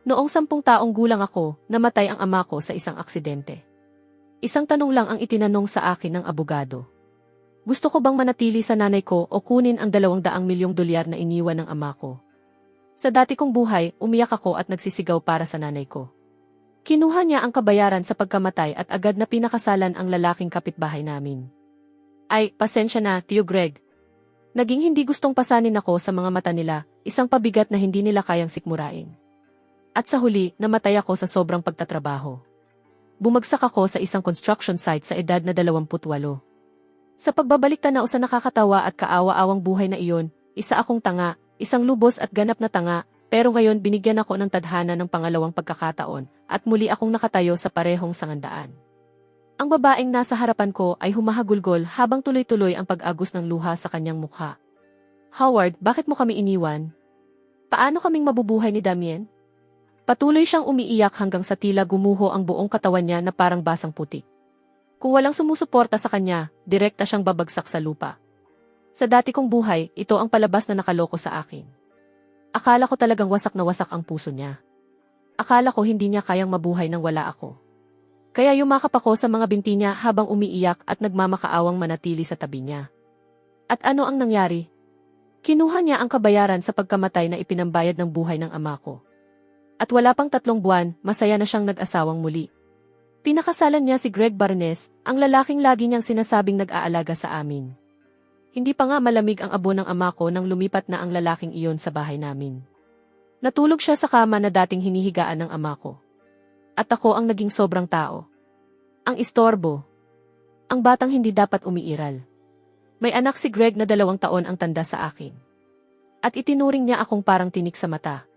Noong 10 taong gulang ako, namatay ang ama ko sa isang aksidente. Isang tanong lang ang itinanong sa akin ng abogado. Gusto ko bang manatili sa nanay ko o kunin ang 200 milyong dolyar na iniwan ng ama ko? Sa dati kong buhay, umiyak ako at nagsisigaw para sa nanay ko. Kinuha niya ang kabayaran sa pagkamatay at agad na pinakasalan ang lalaking kapitbahay namin. Ay, pasensya na, Tio Greg. Naging hindi gustong pasanin ako sa mga mata nila, isang pabigat na hindi nila kayang sikmurain. At sa huli, namatay ako sa sobrang pagtatrabaho. Bumagsak ako sa isang construction site sa edad na 28. Sa pagbabalik tanaw sa nakakatawa at kaawa-awang buhay na iyon, isa akong tanga, isang lubos at ganap na tanga, pero ngayon binigyan ako ng tadhana ng pangalawang pagkakataon, at muli akong nakatayo sa parehong sangandaan. Ang babaeng nasa harapan ko ay humahagulgol habang tuloy-tuloy ang pag-agos ng luha sa kanyang mukha. Howard, bakit mo kami iniwan? Paano kaming mabubuhay ni Damien? Patuloy siyang umiiyak hanggang sa tila gumuho ang buong katawan niya na parang basang putik. Kung walang sumusuporta sa kanya, direkta siyang babagsak sa lupa. Sa dati kong buhay, ito ang palabas na nakaloko sa akin. Akala ko talagang wasak na wasak ang puso niya. Akala ko hindi niya kayang mabuhay nang wala ako. Kaya yumakap ako sa mga binti niya habang umiiyak at nagmamakaawang manatili sa tabi niya. At ano ang nangyari? Kinuha niya ang kabayaran sa pagkamatay na ipinambayad ng buhay ng ama ko. At wala pang 3 buwan, masaya na siyang nag-asawang muli. Pinakasalan niya si Greg Barnes, ang lalaking lagi niyang sinasabing nag-aalaga sa amin. Hindi pa nga malamig ang abo ng ama ko nang lumipat na ang lalaking iyon sa bahay namin. Natulog siya sa kama na dating hinihigaan ng ama ko. At ako ang naging sobrang tao. Ang istorbo. Ang batang hindi dapat umiiral. May anak si Greg na 2 taon ang tanda sa akin. At itinuring niya akong parang tinik sa mata.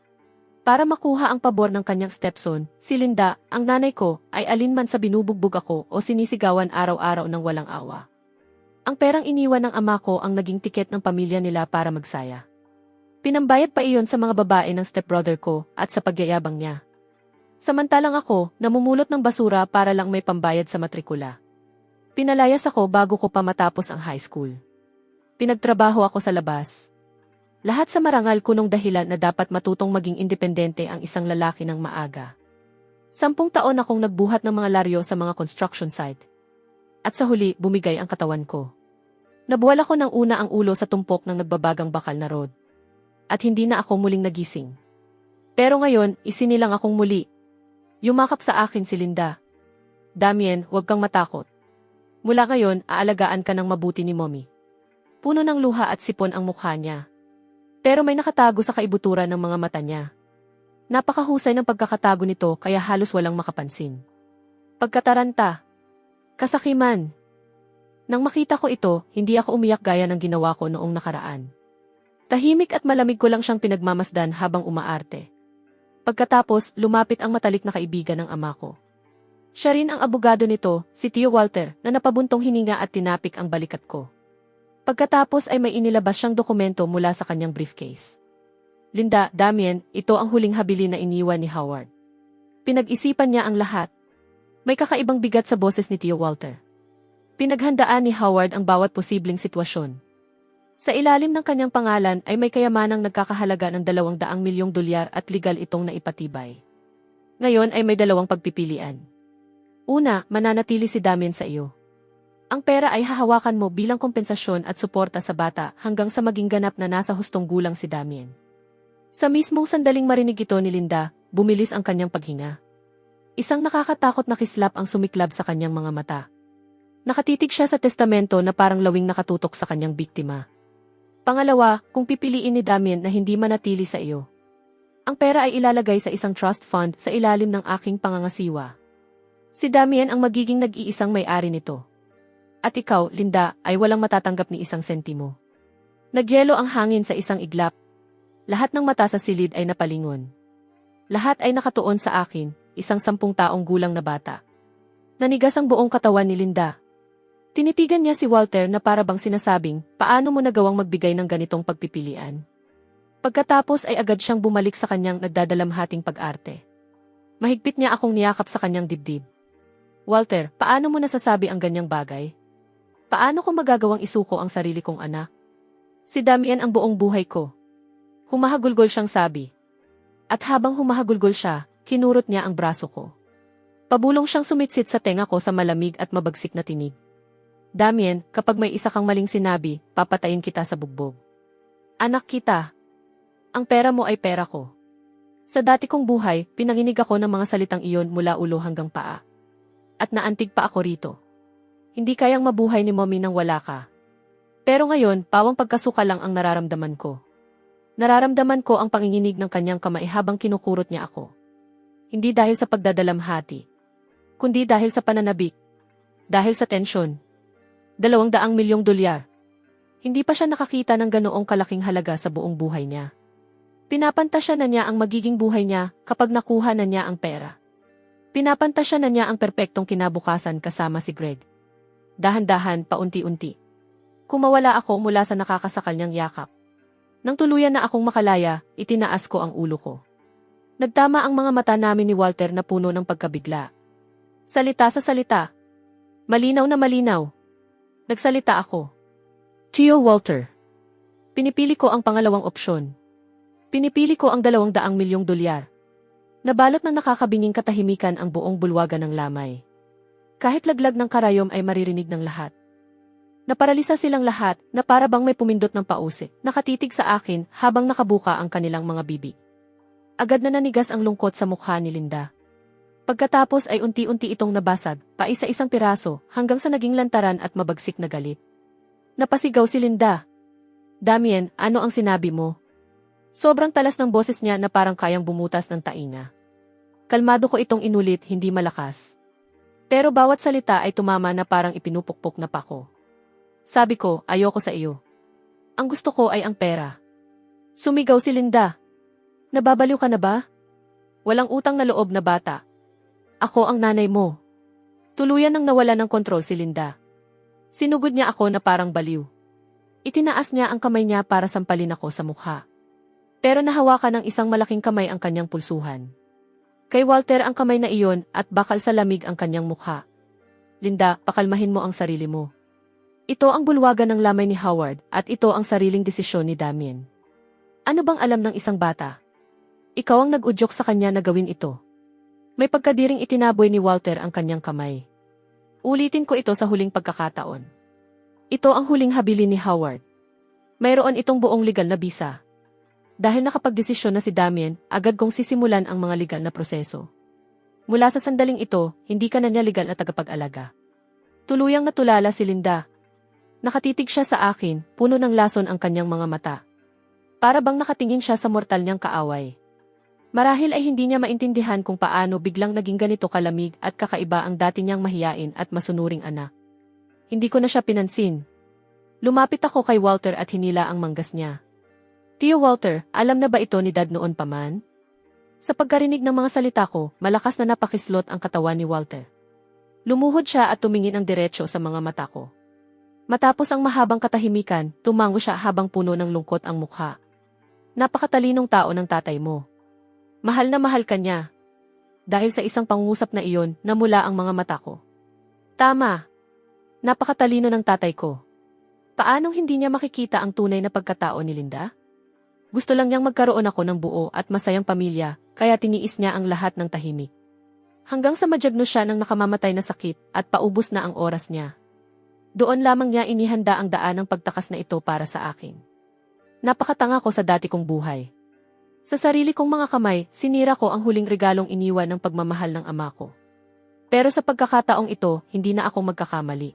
Para makuha ang pabor ng kanyang stepson, si Linda, ang nanay ko, ay alinman sa binubugbog ako o sinisigawan araw-araw ng walang awa. Ang perang iniwan ng ama ko ang naging tiket ng pamilya nila para magsaya. Pinambayad pa iyon sa mga babae ng stepbrother ko at sa pagyayabang niya. Samantalang ako, namumulot ng basura para lang may pambayad sa matrikula. Pinalayas ako bago ko pa matapos ang high school. Pinagtrabaho ako sa labas. Lahat sa marangal kunong dahilan na dapat matutong maging independente ang isang lalaki ng maaga. 10 taon akong nagbuhat ng mga laryo sa mga construction site. At sa huli, bumigay ang katawan ko. Nabuwal ako ng una ang ulo sa tumpok ng nagbabagang bakal na road. At hindi na ako muling nagising. Pero ngayon, isinilang akong muli. Yumakap sa akin si Linda. Damien, huwag kang matakot. Mula ngayon, aalagaan ka ng mabuti ni Mommy. Puno ng luha at sipon ang mukha niya. Pero may nakatago sa kaibuturan ng mga mata niya. Napakahusay ng pagkakatago nito kaya halos walang makapansin. Pagkataranta. Kasakiman. Nang makita ko ito, hindi ako umiyak gaya ng ginawa ko noong nakaraan. Tahimik at malamig ko lang siyang pinagmamasdan habang umaarte. Pagkatapos, lumapit ang matalik na kaibigan ng ama ko. Siya rin ang abogado nito, si Tio Walter, na napabuntong hininga at tinapik ang balikat ko. Pagkatapos ay may inilabas siyang dokumento mula sa kanyang briefcase. Linda, Damien, ito ang huling habilin na iniwan ni Howard. Pinag-isipan niya ang lahat. May kakaibang bigat sa boses ni Tio Walter. Pinaghandaan ni Howard ang bawat posibleng sitwasyon. Sa ilalim ng kanyang pangalan ay may kayamanang nagkakahalaga ng 200 milyong dolyar at legal itong naipatibay. Ngayon ay may 2 pagpipilian. Una, mananatili si Damien sa iyo. Ang pera ay hahawakan mo bilang kompensasyon at suporta sa bata hanggang sa maging ganap na nasa hustong gulang si Damien. Sa mismong sandaling marinig ito ni Linda, bumilis ang kanyang paghinga. Isang nakakatakot na kislap ang sumiklab sa kanyang mga mata. Nakatitig siya sa testamento na parang lawing nakatutok sa kanyang biktima. Pangalawa, kung pipiliin ni Damien na hindi manatili sa iyo. Ang pera ay ilalagay sa isang trust fund sa ilalim ng aking pangangasiwa. Si Damien ang magiging nag-iisang may-ari nito. At ikaw, Linda, ay walang matatanggap ni isang sentimo. Nagyelo ang hangin sa isang iglap. Lahat ng mata sa silid ay napalingon. Lahat ay nakatuon sa akin, isang 10 taong gulang na bata. Nanigas ang buong katawan ni Linda. Tinitigan niya si Walter na para bang sinasabing, paano mo nagawang magbigay ng ganitong pagpipilian? Pagkatapos ay agad siyang bumalik sa kanyang nagdadalamhating pag-arte. Mahigpit niya akong niyakap sa kanyang dibdib. Walter, paano mo nasasabi ang ganyang bagay? Paano ko magagawang isuko ang sarili kong anak? Si Damien ang buong buhay ko. Humahagulgol siyang sabi. At habang humahagulgol siya, kinurot niya ang braso ko. Pabulong siyang sumitsit sa tenga ko sa malamig at mabagsik na tinig. Damien, kapag may isa kang maling sinabi, papatayin kita sa bugbog. Anak kita. Ang pera mo ay pera ko. Sa dati kong buhay, pinanginig ako ng mga salitang iyon mula ulo hanggang paa. At naantig pa ako rito. Hindi kayang mabuhay ni Mommy nang wala ka. Pero ngayon, pawang pagkasuka lang ang nararamdaman ko. Nararamdaman ko ang panginginig ng kanyang kamay habang kinukurot niya ako. Hindi dahil sa pagdadalamhati, kundi dahil sa pananabik. Dahil sa tensyon. $200 milyong. Hindi pa siya nakakita ng ganoong kalaking halaga sa buong buhay niya. Pinapantasya na niya ang magiging buhay niya kapag nakuha na niya ang pera. Pinapantasya na niya ang perpektong kinabukasan kasama si Greg. Dahan-dahan, paunti-unti. Kumawala ako mula sa nakakasakal niyang yakap. Nang tuluyan na akong makalaya, itinaas ko ang ulo ko. Nagtama ang mga mata namin ni Walter na puno ng pagkabigla. Salita sa salita. Malinaw na malinaw. Nagsalita ako. Tio Walter. Pinipili ko ang pangalawang opsyon. Pinipili ko ang $200 milyong. Nabalot ng nakakabinging katahimikan ang buong bulwagan ng lamay. Kahit laglag ng karayom ay maririnig ng lahat. Naparalisa silang lahat na para bang may pumindot ng pause, nakatitig sa akin habang nakabuka ang kanilang mga bibig. Agad na nanigas ang lungkot sa mukha ni Linda. Pagkatapos ay unti-unti itong nabasag, paisa-isang piraso, hanggang sa naging lantaran at mabagsik na galit. Napasigaw si Linda. Damien, ano ang sinabi mo? Sobrang talas ng boses niya na parang kayang bumutas ng tainga. Kalmado ko itong inulit, hindi malakas. Pero bawat salita ay tumama na parang ipinupukpok na pako. Sabi ko, ayoko sa iyo. Ang gusto ko ay ang pera. Sumigaw si Linda. Nababaliw ka na ba? Walang utang na loob na bata. Ako ang nanay mo. Tuluyan nang nawala ng kontrol si Linda. Sinugod niya ako na parang baliw. Itinaas niya ang kamay niya para sampalin ako sa mukha. Pero nahawakan ng isang malaking kamay ang kanyang pulsuhan. Kay Walter ang kamay na iyon at bakal sa lamig ang kanyang mukha. Linda, pakalmahin mo ang sarili mo. Ito ang bulwagan ng lamay ni Howard at ito ang sariling desisyon ni Damien. Ano bang alam ng isang bata? Ikaw ang nag-udyok sa kanya na gawin ito. May pagkadiring itinaboy ni Walter ang kanyang kamay. Ulitin ko ito sa huling pagkakataon. Ito ang huling habilin ni Howard. Mayroon itong buong legal na bisa. Dahil nakapagdesisyon na si Damien, agad kong sisimulan ang mga legal na proseso. Mula sa sandaling ito, hindi ka na niya legal na tagapag-alaga. Tuluyang natulala si Linda. Nakatitig siya sa akin, puno ng lason ang kanyang mga mata. Para bang nakatingin siya sa mortal niyang kaaway. Marahil ay hindi niya maintindihan kung paano biglang naging ganito kalamig at kakaiba ang dati niyang mahiyain at masunuring anak. Hindi ko na siya pinansin. Lumapit ako kay Walter at hinila ang manggas niya. Tio Walter, alam na ba ito ni Dad noon pa man? Sa pagkarinig ng mga salita ko, malakas na napakislot ang katawan ni Walter. Lumuhod siya at tumingin ang diretsyo sa mga mata ko. Matapos ang mahabang katahimikan, tumango siya habang puno ng lungkot ang mukha. Napakatalinong tao ng tatay mo. Mahal na mahal ka niya. Dahil sa isang pangungusap na iyon, namula ang mga mata ko. Tama. Napakatalino ng tatay ko. Paanong hindi niya makikita ang tunay na pagkatao ni Linda? Gusto lang niyang magkaroon ako ng buo at masayang pamilya, kaya tiniis niya ang lahat ng tahimik. Hanggang sa madyagno siya ng nakamamatay na sakit at paubos na ang oras niya. Doon lamang niya inihanda ang daan ng pagtakas na ito para sa akin. Napakatanga ko sa dati kong buhay. Sa sarili kong mga kamay, sinira ko ang huling regalong iniwan ng pagmamahal ng ama ko. Pero sa pagkakataong ito, hindi na ako magkakamali.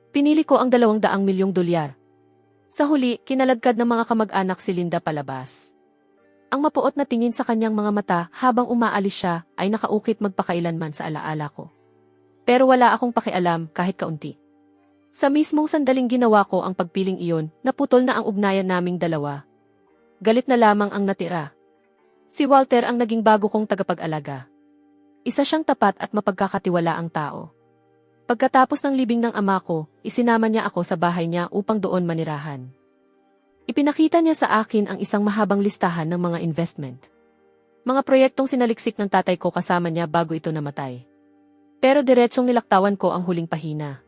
Pinili ko ang $200 milyong. Sa huli, kinaladkad ng mga kamag-anak si Linda palabas. Ang mapuot na tingin sa kanyang mga mata habang umaalis siya ay nakaukit magpakailanman sa alaala ko. Pero wala akong pakialam kahit kaunti. Sa mismong sandaling ginawa ko ang pagpiling iyon, naputol na ang ugnayan naming dalawa. Galit na lamang ang natira. Si Walter ang naging bago kong tagapag-alaga. Isa siyang tapat at mapagkakatiwalaang tao. Pagkatapos ng libing ng ama ko, isinama niya ako sa bahay niya upang doon manirahan. Ipinakita niya sa akin ang isang mahabang listahan ng mga investment. Mga proyektong sinaliksik ng tatay ko kasama niya bago ito namatay. Pero diretsong nilaktawan ko ang huling pahina.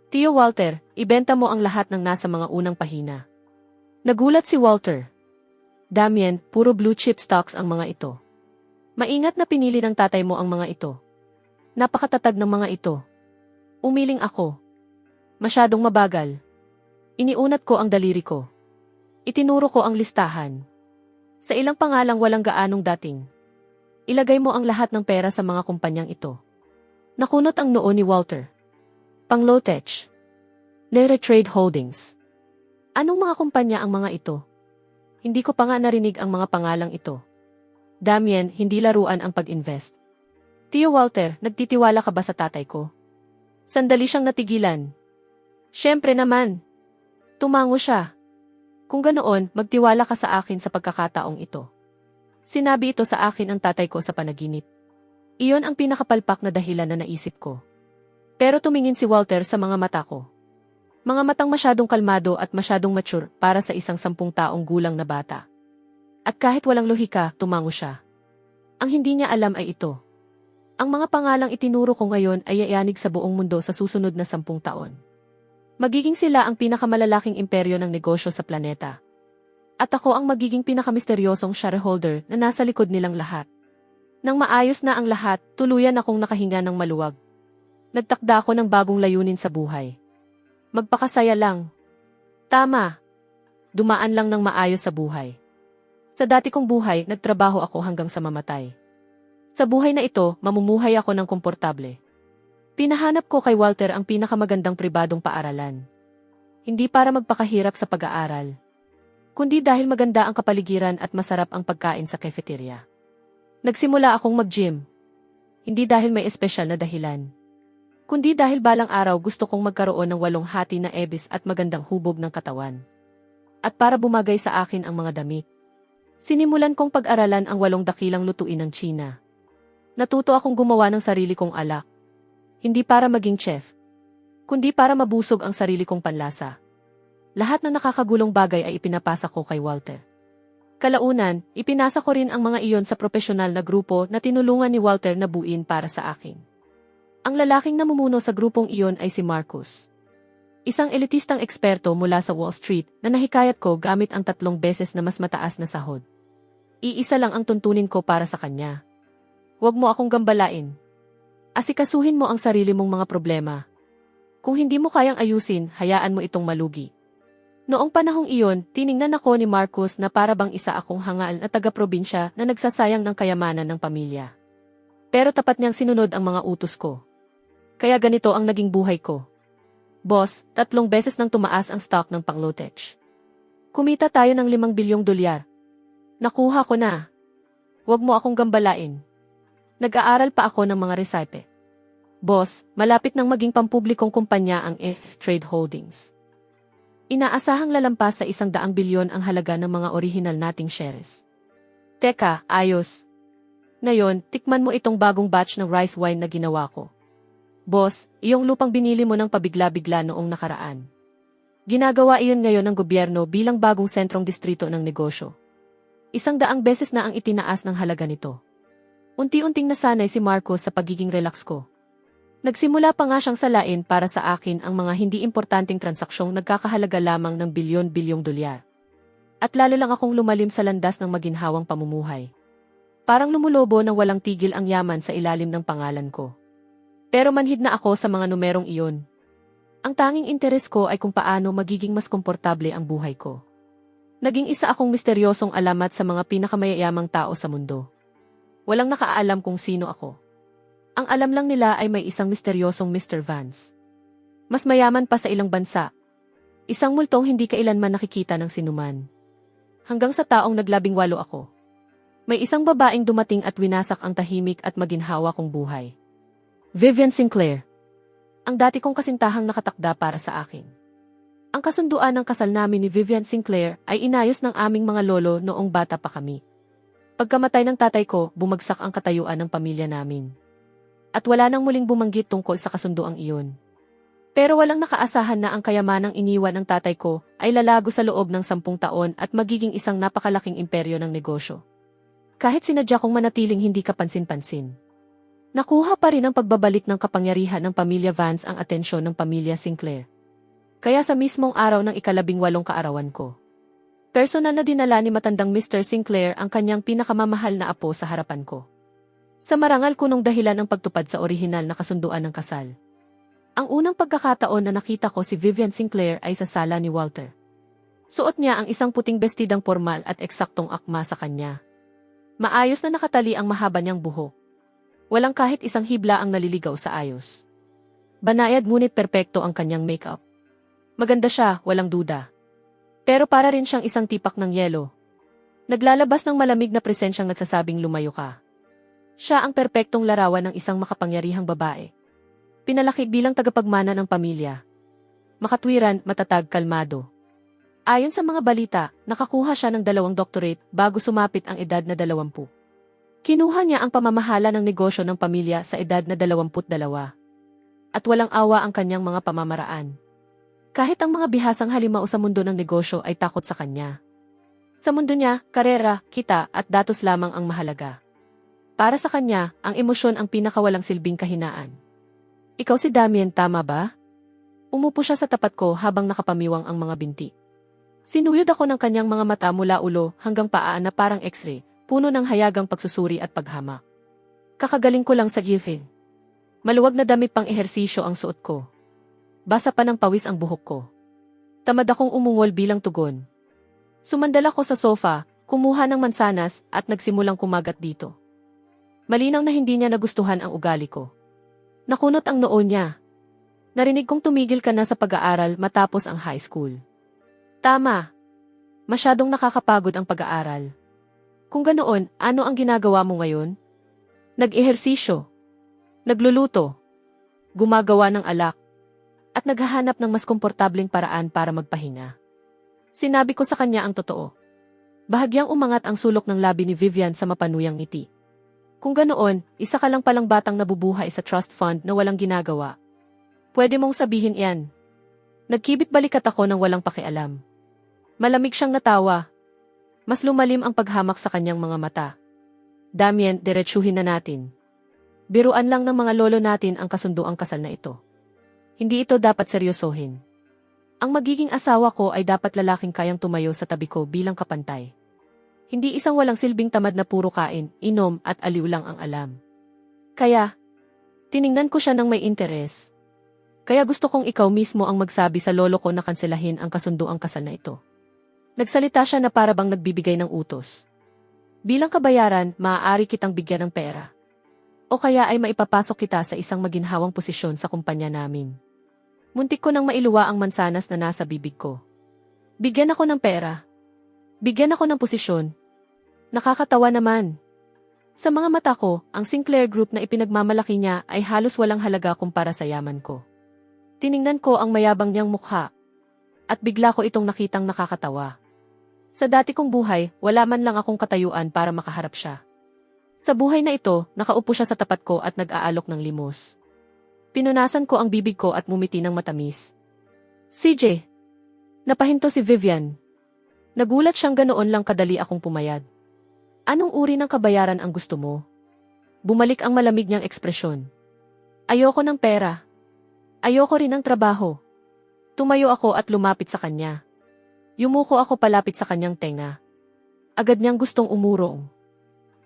Tio Walter, ibenta mo ang lahat ng nasa mga unang pahina. Nagulat si Walter. Damien, puro blue chip stocks ang mga ito. Maingat na pinili ng tatay mo ang mga ito. Napakatatag ng mga ito. Umiling ako. Masyadong mabagal. Iniunat ko ang daliri ko. Itinuro ko ang listahan. Sa ilang pangalang walang gaanong dating. Ilagay mo ang lahat ng pera sa mga kumpanyang ito. Nakunot ang noo ni Walter. Panglotech. Lere Trade Holdings. Anong mga kumpanya ang mga ito? Hindi ko pa nga narinig ang mga pangalang ito. Damien, hindi laruan ang pag-invest. Tio Walter, nagtitiwala ka ba sa tatay ko? Sandali siyang natigilan. Siyempre naman. Tumango siya. Kung ganoon, magtiwala ka sa akin sa pagkakataong ito. Sinabi ito sa akin ang tatay ko sa panaginip. Iyon ang pinakapalpak na dahilan na naisip ko. Pero tumingin si Walter sa mga mata ko. Mga matang masyadong kalmado at masyadong mature para sa isang 10 taong gulang na bata. At kahit walang lohika, tumango siya. Ang hindi niya alam ay ito. Ang mga pangalang itinuro ko ngayon ay yayanig sa buong mundo sa susunod na 10 taon. Magiging sila ang pinakamalalaking imperyo ng negosyo sa planeta. At ako ang magiging pinakamisteryosong shareholder na nasa likod nilang lahat. Nang maayos na ang lahat, tuluyan akong nakahinga ng maluwag. Nagtakda ako ng bagong layunin sa buhay. Magpakasaya lang. Tama. Dumaan lang ng maayos sa buhay. Sa dati kong buhay, nagtrabaho ako hanggang sa mamatay. Sa buhay na ito, mamumuhay ako ng komportable. Pinahanap ko kay Walter ang pinakamagandang pribadong paaralan. Hindi para magpakahirap sa pag-aaral, kundi dahil maganda ang kapaligiran at masarap ang pagkain sa cafeteria. Nagsimula akong mag-gym. Hindi dahil may espesyal na dahilan, kundi dahil balang araw gusto kong magkaroon ng 8 hati na ebis at magandang hubog ng katawan. At para bumagay sa akin ang mga damit, sinimulan kong pag-aralan ang 8 dakilang lutuin ng China. Natuto akong gumawa ng sarili kong alak. Hindi para maging chef, kundi para mabusog ang sarili kong panlasa. Lahat na nakakagulong bagay ay ipinapasa ko kay Walter. Kalaunan, ipinasa ko rin ang mga iyon sa profesional na grupo na tinulungan ni Walter na buuin para sa akin. Ang lalaking namumuno sa grupong iyon ay si Marcus. Isang elitistang eksperto mula sa Wall Street na nahikayat ko gamit ang 3 beses na mas mataas na sahod. Iisa lang ang tuntunin ko para sa kanya. Huwag mo akong gambalain. Asikasuhin mo ang sarili mong mga problema. Kung hindi mo kayang ayusin, hayaan mo itong malugi. Noong panahong iyon, tiningnan ako ni Marcus na para bang isa akong hangal na taga-probinsya na nagsasayang ng kayamanan ng pamilya. Pero tapat niyang sinunod ang mga utos ko. Kaya ganito ang naging buhay ko. Boss, 3 beses nang tumaas ang stock ng Panglotech. Kumita tayo ng 5 bilyong dolyar. Nakuha ko na. Huwag mo akong gambalain. Nag-aaral pa ako ng mga resipe. Boss, malapit nang maging pampublikong kumpanya ang Trade Holdings. Inaasahang lalampas sa 100 bilyon ang halaga ng mga orihinal nating shares. Teka, ayos. Ngayon, tikman mo itong bagong batch ng rice wine na ginawa ko. Boss, iyong lupang binili mo ng pabigla-bigla noong nakaraan. Ginagawa iyon ngayon ng gobyerno bilang bagong sentrong distrito ng negosyo. 100 beses na ang itinaas ng halaga nito. Unti-unting nasanay si Marcos sa pagiging relax ko. Nagsimula pa nga siyang salain para sa akin ang mga hindi importanteng transaksyong nagkakahalaga lamang ng bilyon-bilyong dolyar. At lalo lang akong lumalim sa landas ng maginhawang pamumuhay. Parang lumulobo ng walang tigil ang yaman sa ilalim ng pangalan ko. Pero manhid na ako sa mga numerong iyon. Ang tanging interes ko ay kung paano magiging mas komportable ang buhay ko. Naging isa akong misteryosong alamat sa mga pinakamayayamang tao sa mundo. Walang nakaalam kung sino ako. Ang alam lang nila ay may isang misteryosong Mr. Vance. Mas mayaman pa sa ilang bansa. Isang multong hindi kailanman nakikita ng sinuman. Hanggang sa taong naglabing-8 ako. May isang babaeng dumating at winasak ang tahimik at maginhawa kong buhay. Vivian Sinclair. Ang dati kong kasintahang nakatakda para sa akin. Ang kasunduan ng kasal namin ni Vivian Sinclair ay inayos ng aming mga lolo noong bata pa kami. Pagkamatay ng tatay ko, bumagsak ang katayuan ng pamilya namin. At wala nang muling bumanggit tungkol sa kasunduang iyon. Pero walang nakaasahan na ang kayamanang iniwan ng tatay ko ay lalago sa loob ng 10 taon at magiging isang napakalaking imperyo ng negosyo. Kahit sinadya kong manatiling hindi kapansin-pansin. Nakuha pa rin ang pagbabalik ng kapangyarihan ng pamilya Vance ang atensyon ng pamilya Sinclair. Kaya sa mismong araw ng ika-18 kaarawan ko, Personal na dinala ni matandang Mr. Sinclair ang kanyang pinakamamahal na apo sa harapan ko. Sa marangal kunong dahilan ng pagtupad sa orihinal na kasunduan ng kasal. Ang unang pagkakataon na nakita ko si Vivian Sinclair ay sa sala ni Walter. Suot niya ang isang puting bestidang formal at eksaktong akma sa kanya. Maayos na nakatali ang mahaba niyang buhok. Walang kahit isang hibla ang naliligaw sa ayos. Banayad ngunit perpekto ang kanyang makeup. Maganda siya, walang duda. Pero para rin siyang isang tipak ng yelo. Naglalabas ng malamig na presensyang nagsasabing lumayo ka. Siya ang perpektong larawan ng isang makapangyarihang babae. Pinalaki bilang tagapagmana ng pamilya. Makatwiran, matatag, kalmado. Ayon sa mga balita, nakakuha siya ng 2 doctorate bago sumapit ang edad na 20. Kinuha niya ang pamamahala ng negosyo ng pamilya sa edad na 22. At walang awa ang kanyang mga pamamaraan. Kahit ang mga bihasang halimaw sa mundo ng negosyo ay takot sa kanya. Sa mundo niya, karera, kita at datos lamang ang mahalaga. Para sa kanya, ang emosyon ang pinakawalang silbing kahinaan. Ikaw si Damien, tama ba? Umupo siya sa tapat ko habang nakapamiwang ang mga binti. Sinuyod ako ng kanyang mga mata mula ulo hanggang paa na parang x-ray, puno ng hayagang pagsusuri at paghamak. Kakagaling ko lang sa gifin. Maluwag na damit pang ehersisyo ang suot ko. Basa pa ng pawis ang buhok ko. Tamad akong umungol bilang tugon. Sumandal ako sa sofa, kumuha ng mansanas at nagsimulang kumagat dito. Malinaw na hindi niya nagustuhan ang ugali ko. Nakunot ang noo niya. Narinig kong tumigil ka na sa pag-aaral matapos ang high school. Tama. Masyadong nakakapagod ang pag-aaral. Kung ganoon, ano ang ginagawa mo ngayon? Nag-ehersisyo. Nagluluto. Gumagawa ng alak. At naghahanap ng mas komportableng paraan para magpahinga. Sinabi ko sa kanya ang totoo. Bahagyang umangat ang sulok ng labi ni Vivian sa mapanuyang ngiti. Kung ganoon, isa ka lang palang batang nabubuhay sa trust fund na walang ginagawa. Pwede mong sabihin iyan. Nagkibit balikat ako ng walang pakialam. Malamig siyang natawa. Mas lumalim ang paghamak sa kanyang mga mata. Damien, diretsuhin na natin. Biruan lang ng mga lolo natin ang kasunduang kasal na ito. Hindi ito dapat seryosohin. Ang magiging asawa ko ay dapat lalaking kayang tumayo sa tabi ko bilang kapantay. Hindi isang walang silbing tamad na puro kain, inom at aliw lang ang alam. Kaya, tiningnan ko siya ng may interes. Kaya gusto kong ikaw mismo ang magsabi sa lolo ko na kanselahin ang kasunduang kasal na ito. Nagsalita siya na para bang nagbibigay ng utos. Bilang kabayaran, maaari kitang bigyan ng pera. O kaya ay maipapasok kita sa isang maginhawang posisyon sa kumpanya namin. Muntik ko nang mailuwa ang mansanas na nasa bibig ko. Bigyan ako ng pera. Bigyan ako ng posisyon. Nakakatawa naman. Sa mga mata ko, ang Sinclair Group na ipinagmamalaki niya ay halos walang halaga kumpara sa yaman ko. Tiningnan ko ang mayabang niyang mukha. At bigla ko itong nakitang nakakatawa. Sa dati kong buhay, wala man lang akong katayuan para makaharap siya. Sa buhay na ito, nakaupo siya sa tapat ko at nag-aalok ng limos. Pinunasan ko ang bibig ko at mumiti ng matamis. CJ. Napahinto si Vivian. Nagulat siyang ganoon lang kadali akong pumayad. Anong uri ng kabayaran ang gusto mo? Bumalik ang malamig niyang ekspresyon. Ayoko ng pera. Ayoko rin ng trabaho. Tumayo ako at lumapit sa kanya. Yumuko ako palapit sa kanyang tenga. Agad niyang gustong umurong.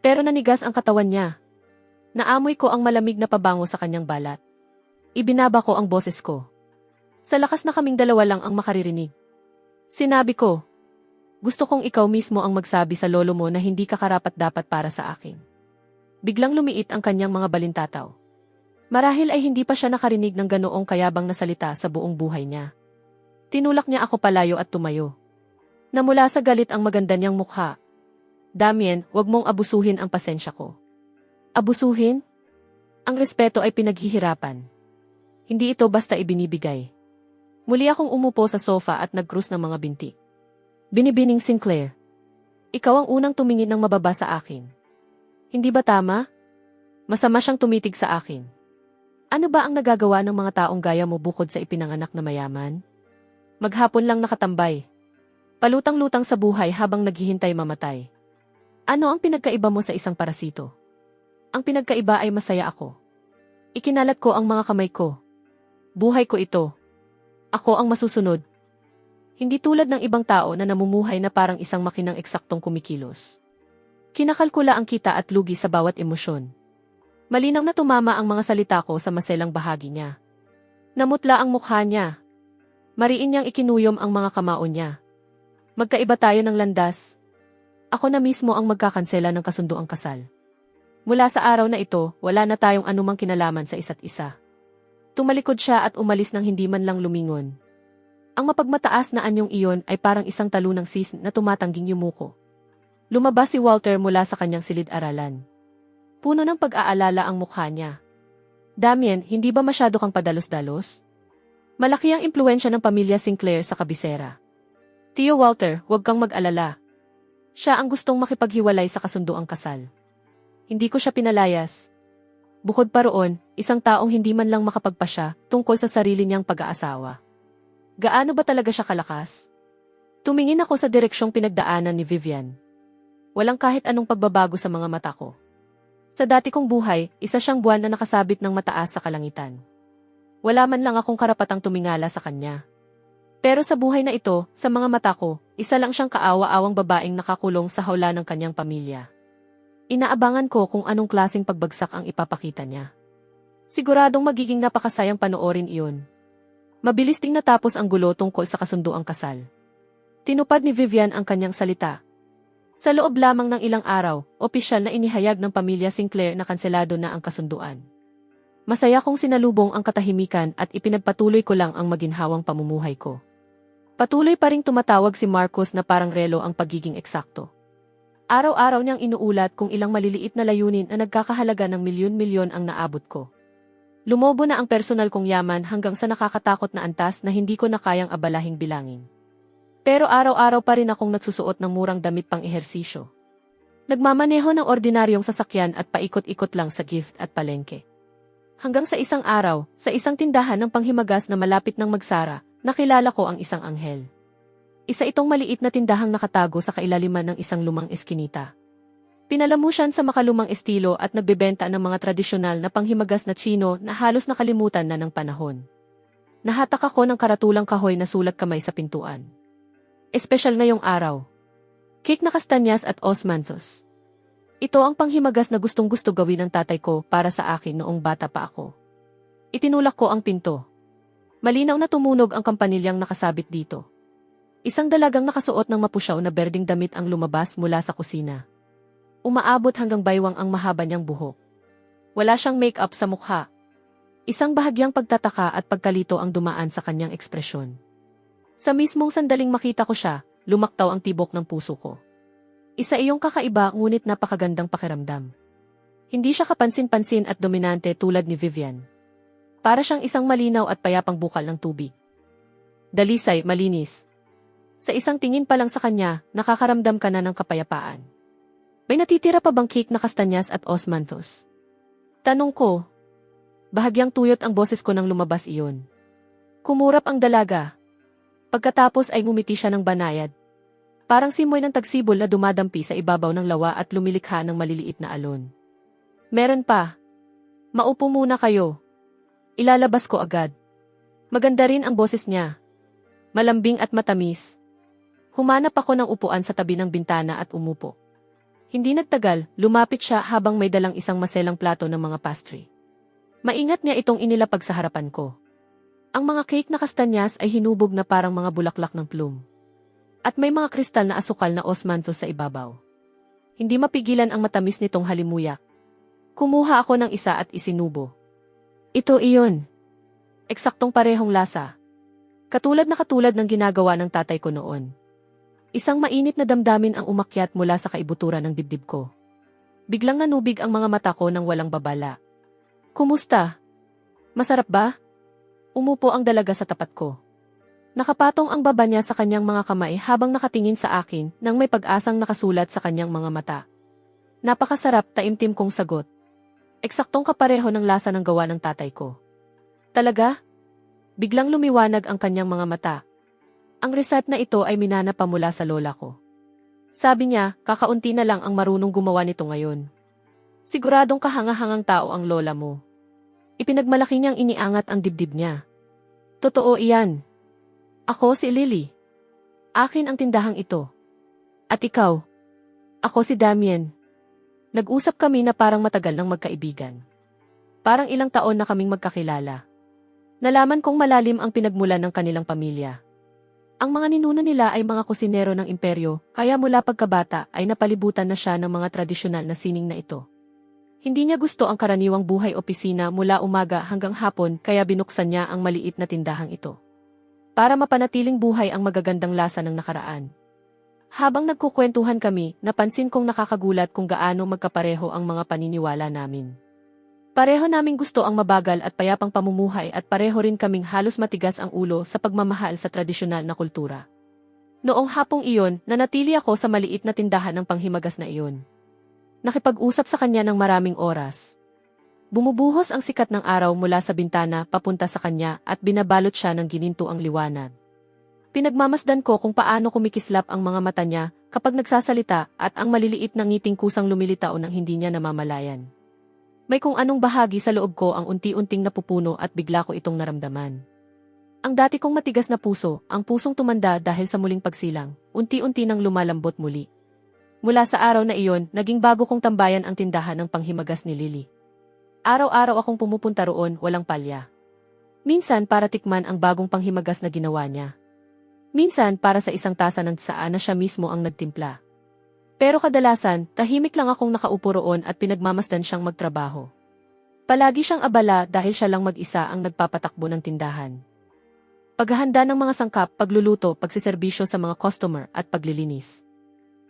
Pero nanigas ang katawan niya. Naamoy ko ang malamig na pabango sa kanyang balat. Ibinaba ko ang boses ko. Sa lakas na kaming dalawa lang ang makaririnig. Sinabi ko, gusto kong ikaw mismo ang magsabi sa lolo mo na hindi ka karapat-dapat para sa akin. Biglang lumiit ang kanyang mga balintataw. Marahil ay hindi pa siya nakarinig ng ganoong kayabang na salita sa buong buhay niya. Tinulak niya ako palayo at tumayo. Namula sa galit ang maganda niyang mukha. Damien, wag mong abusuhin ang pasensya ko. Abusuhin? Ang respeto ay pinaghihirapan. Hindi ito basta ibinibigay. Muli akong umupo sa sofa at nag-cruise ng mga binti. Binibining Sinclair. Ikaw ang unang tumingin ng mababa sa akin. Hindi ba tama? Masama siyang tumitig sa akin. Ano ba ang nagagawa ng mga taong gaya mo bukod sa ipinanganak na mayaman? Maghapon lang nakatambay. Palutang-lutang sa buhay habang naghihintay mamatay. Ano ang pinagkaiba mo sa isang parasito? Ang pinagkaiba ay masaya ako. Ikinalat ko ang mga kamay ko. Buhay ko ito. Ako ang masusunod. Hindi tulad ng ibang tao na namumuhay na parang isang makinang eksaktong kumikilos. Kinakalkula ang kita at lugi sa bawat emosyon. Malinaw na tumama ang mga salita ko sa maselang bahagi niya. Namutla ang mukha niya. Mariin niyang ikinuyom ang mga kamao niya. Magkaiba tayo ng landas. Ako na mismo ang magkakansela ng kasunduang kasal. Mula sa araw na ito, wala na tayong anumang kinalaman sa isa't isa. Tumalikod siya at umalis nang hindi man lang lumingon. Ang mapagmataas na anyong iyon ay parang isang talunang sis na tumatangging yumuko. Lumabas si Walter mula sa kanyang silid-aralan. Puno ng pag-aalala ang mukha niya. Damien, hindi ba masyado kang padalos-dalos? Malaki ang impluwensya ng pamilya Sinclair sa kabisera. Tio Walter, huwag kang mag-alala. Siya ang gustong makipaghiwalay sa kasunduang kasal. Hindi ko siya pinalayas. Bukod pa roon, isang taong hindi man lang makapagpasya tungkol sa sarili niyang pag-aasawa. Gaano ba talaga siya kalakas? Tumingin ako sa direksyong pinagdaanan ni Vivian. Walang kahit anong pagbabago sa mga mata ko. Sa dati kong buhay, isa siyang buwan na nakasabit ng mataas sa kalangitan. Wala man lang akong karapatang tumingala sa kanya. Pero sa buhay na ito, sa mga mata ko, isa lang siyang kaawa-awang babaeng nakakulong sa hawla ng kanyang pamilya. Inaabangan ko kung anong klaseng pagbagsak ang ipapakita niya. Siguradong magiging napakasayang panoorin iyon. Mabilis ding natapos ang gulo tungkol sa kasunduang kasal. Tinupad ni Vivian ang kanyang salita. Sa loob lamang ng ilang araw, opisyal na inihayag ng pamilya Sinclair na kanselado na ang kasunduan. Masaya kong sinalubong ang katahimikan at ipinagpatuloy ko lang ang maginhawang pamumuhay ko. Patuloy pa ring tumatawag si Marcos na parang relo ang pagiging eksakto. Araw-araw niyang inuulat kung ilang maliliit na layunin na nagkakahalaga ng milyon-milyon ang naabot ko. Lumobo na ang personal kong yaman hanggang sa nakakatakot na antas na hindi ko na kayang abalahing bilangin. Pero araw-araw pa rin akong nagsusuot ng murang damit pang ehersisyo. Nagmamaneho ng ordinaryong sasakyan at paikot-ikot lang sa gift at palengke. Hanggang sa isang araw, sa isang tindahan ng panghimagas na malapit ng magsara, nakilala ko ang isang anghel. Isa itong maliit na tindahang nakatago sa kailaliman ng isang lumang eskinita. Pinalamusyan sa makalumang estilo at nagbebenta ng mga tradisyonal na panghimagas na Tsino na halos nakalimutan na ng panahon. Nahatak ako ng karatulang kahoy na sulat kamay sa pintuan. Espesyal ngayong araw. Cake na kastanyas at osmanthus. Ito ang panghimagas na gustong-gusto gawin ng tatay ko para sa akin noong bata pa ako. Itinulak ko ang pinto. Malinaw na tumunog ang kampanilyang nakasabit dito. Isang dalagang nakasuot ng mapusyaw na berdeng damit ang lumabas mula sa kusina. Umaabot hanggang baywang ang mahaba niyang buhok. Wala siyang make-up sa mukha. Isang bahagyang pagtataka at pagkalito ang dumaan sa kanyang ekspresyon. Sa mismong sandaling makita ko siya, lumaktaw ang tibok ng puso ko. Isa iyong kakaiba ngunit napakagandang pakiramdam. Hindi siya kapansin-pansin at dominante tulad ni Vivian. Para siyang isang malinaw at payapang bukal ng tubig. Dalisay, malinis. Sa isang tingin pa lang sa kanya, nakakaramdam ka na ng kapayapaan. May natitira pa bang cake na kastanyas at osmanthus? Tanong ko. Bahagyang tuyot ang boses ko nang lumabas iyon. Kumurap ang dalaga. Pagkatapos ay ngumiti siya ng banayad. Parang simoy ng tagsibol na dumadampi sa ibabaw ng lawa at lumilikha ng maliliit na alon. Meron pa. Maupo muna kayo. Ilalabas ko agad. Maganda rin ang boses niya. Malambing at matamis. Humanap ako ng upuan sa tabi ng bintana at umupo. Hindi nagtagal, lumapit siya habang may dalang isang maselang plato ng mga pastry. Maingat niya itong inilapag sa harapan ko. Ang mga cake na kastanyas ay hinubog na parang mga bulaklak ng plum. At may mga kristal na asukal na osmanthus sa ibabaw. Hindi mapigilan ang matamis nitong halimuyak. Kumuha ako ng isa at isinubo. Ito iyon. Eksaktong parehong lasa. Katulad ng ginagawa ng tatay ko noon. Isang mainit na damdamin ang umakyat mula sa kaibuturan ng dibdib ko. Biglang nanubig ang mga mata ko nang walang babala. Kumusta? Masarap ba? Umupo ang dalaga sa tapat ko. Nakapatong ang baba niya sa kanyang mga kamay habang nakatingin sa akin nang may pag-asang nakasulat sa kanyang mga mata. Napakasarap, taimtim kong sagot. Eksaktong kapareho ng lasa ng gawa ng tatay ko. Talaga? Biglang lumiwanag ang kanyang mga mata. Ang recipe na ito ay minana pa mula sa lola ko. Sabi niya, kakaunti na lang ang marunong gumawa nito ngayon. Siguradong kahanga-hangang tao ang lola mo. Ipinagmalaki niyang iniangat ang dibdib niya. Totoo iyan. Ako si Lily. Akin ang tindahang ito. At ikaw? Ako si Damien. Nag-usap kami na parang matagal ng magkaibigan. Parang ilang taon na kaming magkakilala. Nalaman kong malalim ang pinagmulan ng kanilang pamilya. Ang mga ninuno nila ay mga kusinero ng imperyo, kaya mula pagkabata ay napalibutan na siya ng mga tradisyonal na sining na ito. Hindi niya gusto ang karaniwang buhay opisina mula umaga hanggang hapon kaya binuksan niya ang maliit na tindahang ito. Para mapanatiling buhay ang magagandang lasa ng nakaraan. Habang nagkukwentuhan kami, napansin kong nakakagulat kung gaano magkapareho ang mga paniniwala namin. Pareho naming gusto ang mabagal at payapang pamumuhay at pareho rin kaming halos matigas ang ulo sa pagmamahal sa tradisyonal na kultura. Noong hapong iyon, nanatili ako sa maliit na tindahan ng panghimagas na iyon. Nakipag-usap sa kanya ng maraming oras. Bumubuhos ang sikat ng araw mula sa bintana papunta sa kanya at binabalot siya ng gininto ang liwanag. Pinagmamasdan ko kung paano kumikislap ang mga mata niya kapag nagsasalita at ang maliliit na ngiting kusang lumilitaw nang hindi niya namamalayan. May kung anong bahagi sa loob ko ang unti-unting napupuno at bigla ko itong naramdaman. Ang dati kong matigas na puso, ang pusong tumanda dahil sa muling pagsilang, unti-unti nang lumalambot muli. Mula sa araw na iyon, naging bago kong tambayan ang tindahan ng panghimagas ni Lily. Araw-araw akong pumupunta roon, walang palya. Minsan para tikman ang bagong panghimagas na ginawa niya. Minsan para sa isang tasa ng saan na siya mismo ang nagtimpla. Pero kadalasan, tahimik lang akong nakaupo roon at pinagmamasdan siyang magtrabaho. Palagi siyang abala dahil siya lang mag-isa ang nagpapatakbo ng tindahan. Paghahanda ng mga sangkap, pagluluto, pagsiserbisyo sa mga customer at paglilinis.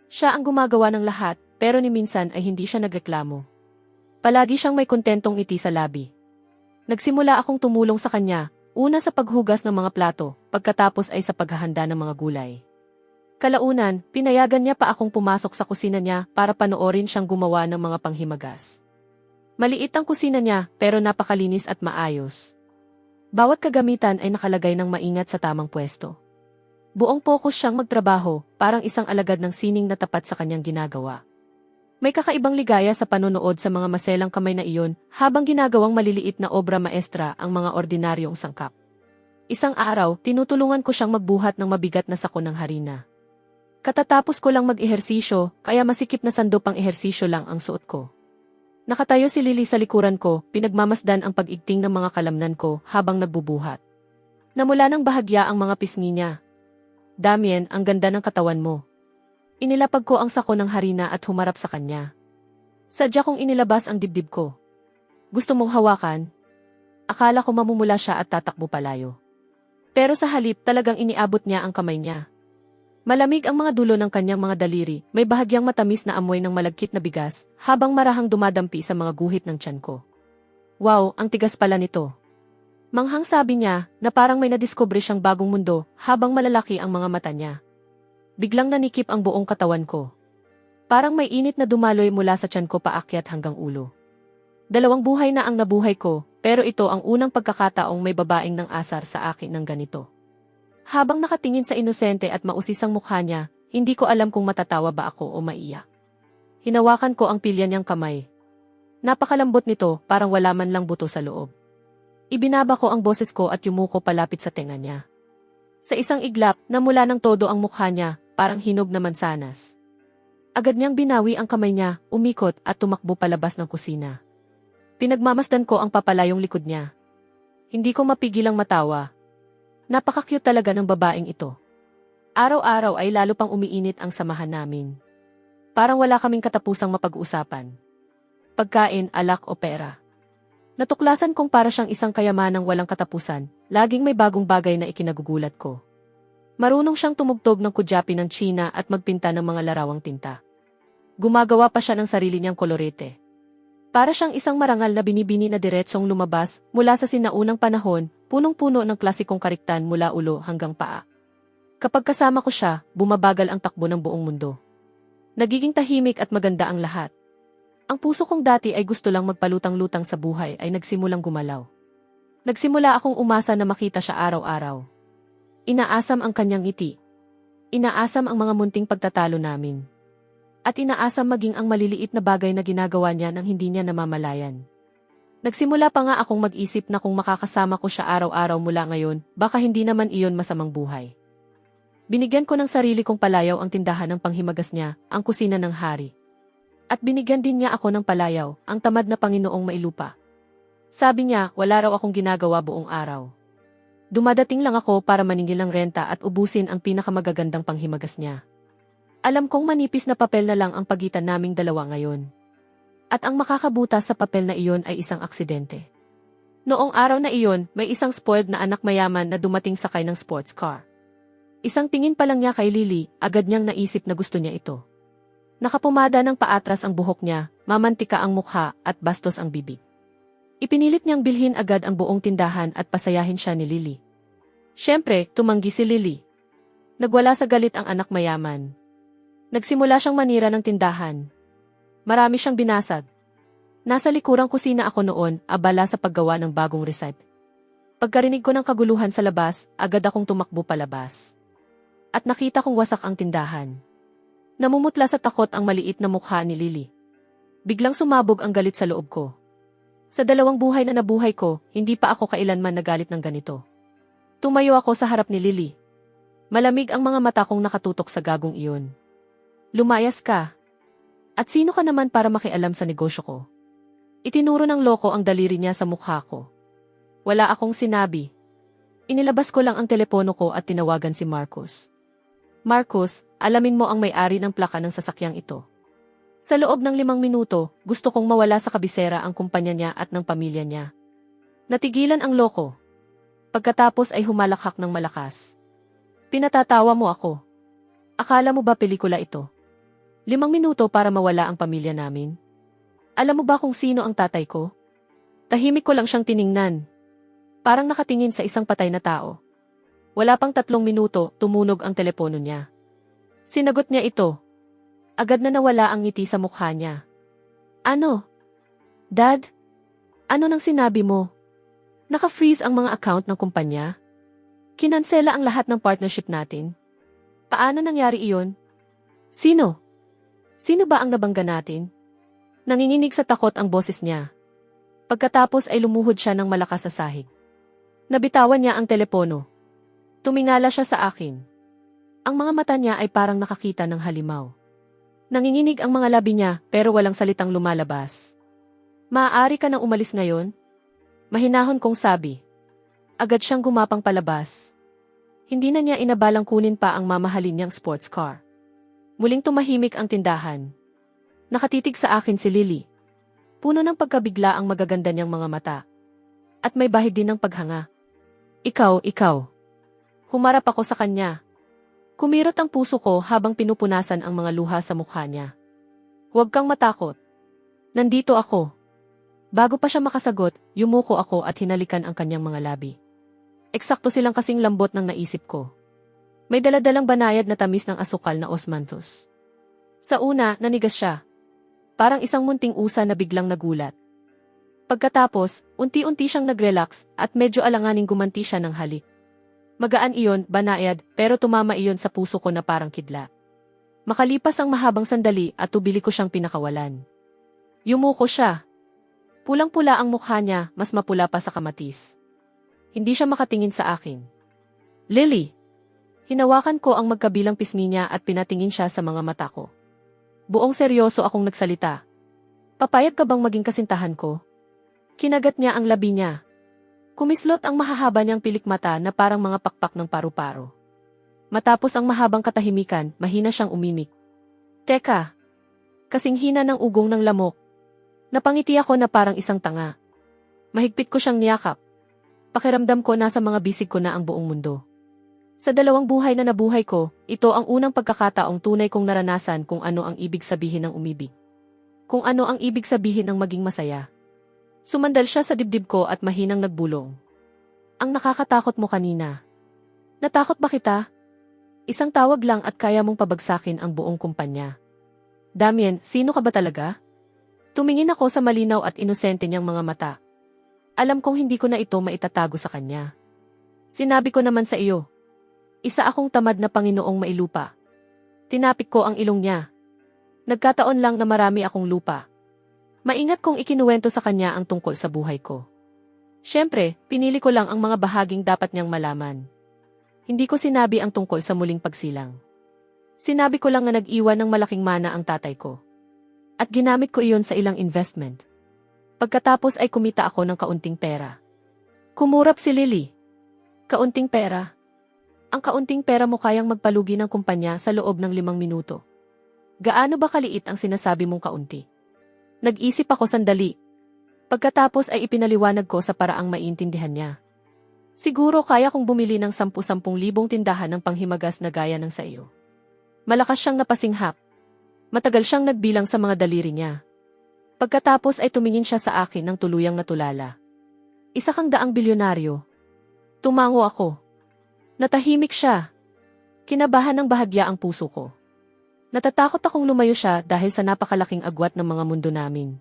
Siya ang gumagawa ng lahat, pero ni minsan ay hindi siya nagreklamo. Palagi siyang may kontentong ngiti sa labi. Nagsimula akong tumulong sa kanya, una sa paghugas ng mga plato, pagkatapos ay sa paghahanda ng mga gulay. Kalaunan, pinayagan niya pa akong pumasok sa kusina niya para panoorin siyang gumawa ng mga panghimagas. Maliit ang kusina niya, pero napakalinis at maayos. Bawat kagamitan ay nakalagay ng maingat sa tamang pwesto. Buong focus siyang magtrabaho, parang isang alagad ng sining na tapat sa kanyang ginagawa. May kakaibang ligaya sa panonood sa mga maselang kamay na iyon habang ginagawang maliliit na obra maestra ang mga ordinaryong sangkap. Isang araw, tinutulungan ko siyang magbuhat ng mabigat na sako ng harina. Katatapos ko lang mag-ehersisyo, kaya masikip na sando pang ehersisyo lang ang suot ko. Nakatayo si Lily sa likuran ko, pinagmamasdan ang pag-igting ng mga kalamnan ko habang nagbubuhat. Namula ng bahagya ang mga pisngi niya. Damien, ang ganda ng katawan mo. Inilapag ko ang sako ng harina at humarap sa kanya. Sadya kong inilabas ang dibdib ko. Gusto mong hawakan? Akala ko mamumula siya at tatakbo palayo. Pero sa halip talagang iniabot niya ang kamay niya. Malamig ang mga dulo ng kanyang mga daliri, may bahagyang matamis na amoy ng malagkit na bigas, habang marahang dumadampi sa mga guhit ng tiyan ko. Wow, ang tigas pala nito. Manghang sabi niya na parang may nadiskubre siyang bagong mundo habang malalaki ang mga mata niya. Biglang nanikip ang buong katawan ko. Parang may init na dumaloy mula sa tiyan ko paakyat hanggang ulo. 2 buhay na ang nabuhay ko, pero ito ang unang pagkakataong may babaeng nang asar sa akin ng ganito. Habang nakatingin sa inosente at mausisang mukha niya, hindi ko alam kung matatawa ba ako o maiyak. Hinawakan ko ang pilya niyang kamay. Napakalambot nito, parang wala man lang buto sa loob. Ibinaba ko ang boses ko at yumuko palapit sa tenga niya. Sa isang iglap, namula ng todo ang mukha niya, parang hinog na mansanas. Agad niyang binawi ang kamay niya, umikot at tumakbo palabas ng kusina. Pinagmamasdan ko ang papalayong likod niya. Hindi ko mapigilang matawa. Napaka-cute talaga ng babaeng ito. Araw-araw ay lalo pang umiinit ang samahan namin. Parang wala kaming katapusang mapag-uusapan. Pagkain, alak o pera. Natuklasan kong para siyang isang kayamanang walang katapusan, laging may bagong bagay na ikinagugulat ko. Marunong siyang tumugtog ng kudyapi ng China at magpinta ng mga larawang tinta. Gumagawa pa siya ng sarili niyang kolorete. Para siyang isang marangal na binibini na diretsong lumabas mula sa sinaunang panahon, punong-puno ng klasikong kariktan mula ulo hanggang paa. Kapag kasama ko siya, bumabagal ang takbo ng buong mundo. Nagiging tahimik at maganda ang lahat. Ang puso kong dati ay gusto lang magpalutang-lutang sa buhay ay nagsimulang gumalaw. Nagsimula akong umasa na makita siya araw-araw. Inaasam ang kanyang ngiti. Inaasam ang mga munting pagtatalo namin. At inaasam maging ang maliliit na bagay na ginagawa niya nang hindi niya namamalayan. Nagsimula pa nga akong mag-isip na kung makakasama ko siya araw-araw mula ngayon, baka hindi naman iyon masamang buhay. Binigyan ko ng sarili kong palayaw ang tindahan ng panghimagas niya, ang kusina ng hari. At binigyan din niya ako ng palayaw, ang tamad na Panginoong Mailupa. Sabi niya, wala raw akong ginagawa buong araw. Dumadating lang ako para maningil ng renta at ubusin ang pinakamagagandang panghimagas niya. Alam kong manipis na papel na lang ang pagitan naming dalawa ngayon. At ang makakabutas sa papel na iyon ay isang aksidente. Noong araw na iyon, may isang spoiled na anak mayaman na dumating sakay ng sports car. Isang tingin pa lang niya kay Lily, agad niyang naisip na gusto niya ito. Nakapumada ng paatras ang buhok niya, mamantika ang mukha at bastos ang bibig. Ipinilit niyang bilhin agad ang buong tindahan at pasayahin siya ni Lily. Siyempre, tumanggi si Lily. Nagwala sa galit ang anak mayaman. Nagsimula siyang manira ng tindahan. Marami siyang binasag. Nasa likurang kusina ako noon, abala sa paggawa ng bagong recipe. Pagkarinig ko ng kaguluhan sa labas, agad akong tumakbo palabas. At nakita kong wasak ang tindahan. Namumutla sa takot ang maliit na mukha ni Lily. Biglang sumabog ang galit sa loob ko. Sa 2 buhay na nabuhay ko, hindi pa ako kailanman nagalit ng ganito. Tumayo ako sa harap ni Lily. Malamig ang mga mata kong nakatutok sa gagong iyon. Lumayas ka. At sino ka naman para makialam sa negosyo ko? Itinuro ng loko ang daliri niya sa mukha ko. Wala akong sinabi. Inilabas ko lang ang telepono ko at tinawagan si Marcos. Marcos, alamin mo ang may-ari ng plaka ng sasakyang ito. Sa loob ng 5 minuto, gusto kong mawala sa kabisera ang kumpanya niya at ng pamilya niya. Natigilan ang loko. Pagkatapos ay humalakhak ng malakas. Pinatatawa mo ako. Akala mo ba pelikula ito? 5 minuto para mawala ang pamilya namin? Alam mo ba kung sino ang tatay ko? Tahimik ko lang siyang tiningnan. Parang nakatingin sa isang patay na tao. Wala pang 3 minuto, tumunog ang telepono niya. Sinagot niya ito. Agad na nawala ang ngiti sa mukha niya. Ano? Dad? Ano nang sinabi mo? Naka-freeze ang mga account ng kumpanya? Kinansela ang lahat ng partnership natin? Paano nangyari iyon? Sino? Sino ba ang nabangga natin? Nanginginig sa takot ang boses niya. Pagkatapos ay lumuhod siya ng malakas sa sahig. Nabitawan niya ang telepono. Tumingala siya sa akin. Ang mga mata niya ay parang nakakita ng halimaw. Nanginginig ang mga labi niya pero walang salitang lumalabas. Maaari ka nang umalis ngayon? Mahinahon kong sabi. Agad siyang gumapang palabas. Hindi na niya inabalang kunin pa ang mamahalin niyang sports car. Muling tumahimik ang tindahan. Nakatitig sa akin si Lily. Puno ng pagkabigla ang magaganda niyang mga mata. At may bahid din ng paghanga. Ikaw. Humarap ako sa kanya. Kumirot ang puso ko habang pinupunasan ang mga luha sa mukha niya. Huwag kang matakot. Nandito ako. Bago pa siya makasagot, yumuko ako at hinalikan ang kanyang mga labi. Eksakto silang kasing lambot ng naisip ko. May daladalang banayad na tamis ng asukal na osmanthus. Sa una, nanigas siya. Parang isang munting usa na biglang nagulat. Pagkatapos, unti-unti siyang nag-relax at medyo alanganing gumanti siya ng halik. Magaan iyon, banayad, pero tumama iyon sa puso ko na parang kidlat. Makalipas ang mahabang sandali at tubili ko siyang pinakawalan. Yumuko siya. Pulang-pula ang mukha niya, mas mapula pa sa kamatis. Hindi siya makatingin sa akin. Lily! Hinawakan ko ang magkabilang pisngi niya at pinatingin siya sa mga mata ko. Buong seryoso akong nagsalita. Papayag ka bang maging kasintahan ko? Kinagat niya ang labi niya. Kumislot ang mahahaba niyang pilik mata na parang mga pakpak ng paru-paro. Matapos ang mahabang katahimikan, mahina siyang umimik. Teka! Kasing hina ng ugong ng lamok. Napangiti ako na parang isang tanga. Mahigpit ko siyang niyakap. Pakiramdam ko nasa mga bisig ko na ang buong mundo. Sa 2 buhay na nabuhay ko, ito ang unang pagkakataong tunay kong naranasan kung ano ang ibig sabihin ng umibig. Kung ano ang ibig sabihin ng maging masaya. Sumandal siya sa dibdib ko at mahinang nagbulong. Ang nakakatakot mo kanina. Natakot ba kita? Isang tawag lang at kaya mong pabagsakin ang buong kumpanya. Damien, sino ka ba talaga? Tumingin ako sa malinaw at inosente niyang mga mata. Alam kong hindi ko na ito maitatago sa kanya. Sinabi ko naman sa iyo. Isa akong tamad na Panginoong Mailupa. Tinapik ko ang ilong niya. Nagkataon lang na marami akong lupa. Maingat kong ikinuwento sa kanya ang tungkol sa buhay ko. Siyempre, pinili ko lang ang mga bahaging dapat niyang malaman. Hindi ko sinabi ang tungkol sa muling pagsilang. Sinabi ko lang na nag-iwan ng malaking mana ang tatay ko. At ginamit ko iyon sa ilang investment. Pagkatapos ay kumita ako ng kaunting pera. Kumurap si Lily. Kaunting pera? Ang kaunting pera mo kayang magpalugi ng kumpanya sa loob ng 5 minuto. Gaano ba kaliit ang sinasabi mong kaunti? Nag-isip ako sandali. Pagkatapos ay ipinaliwanag ko sa paraang maiintindihan niya. Siguro kaya kong bumili ng 10,000 tindahan ng panghimagas na gaya ng sa iyo. Malakas siyang napasinghap. Matagal siyang nagbilang sa mga daliri niya. Pagkatapos ay tumingin siya sa akin ng tuluyang natulala. Isa kang daang bilyonaryo. Tumango ako. Natahimik siya. Kinabahan ng bahagya ang puso ko. Natatakot akong lumayo siya dahil sa napakalaking agwat ng mga mundo namin.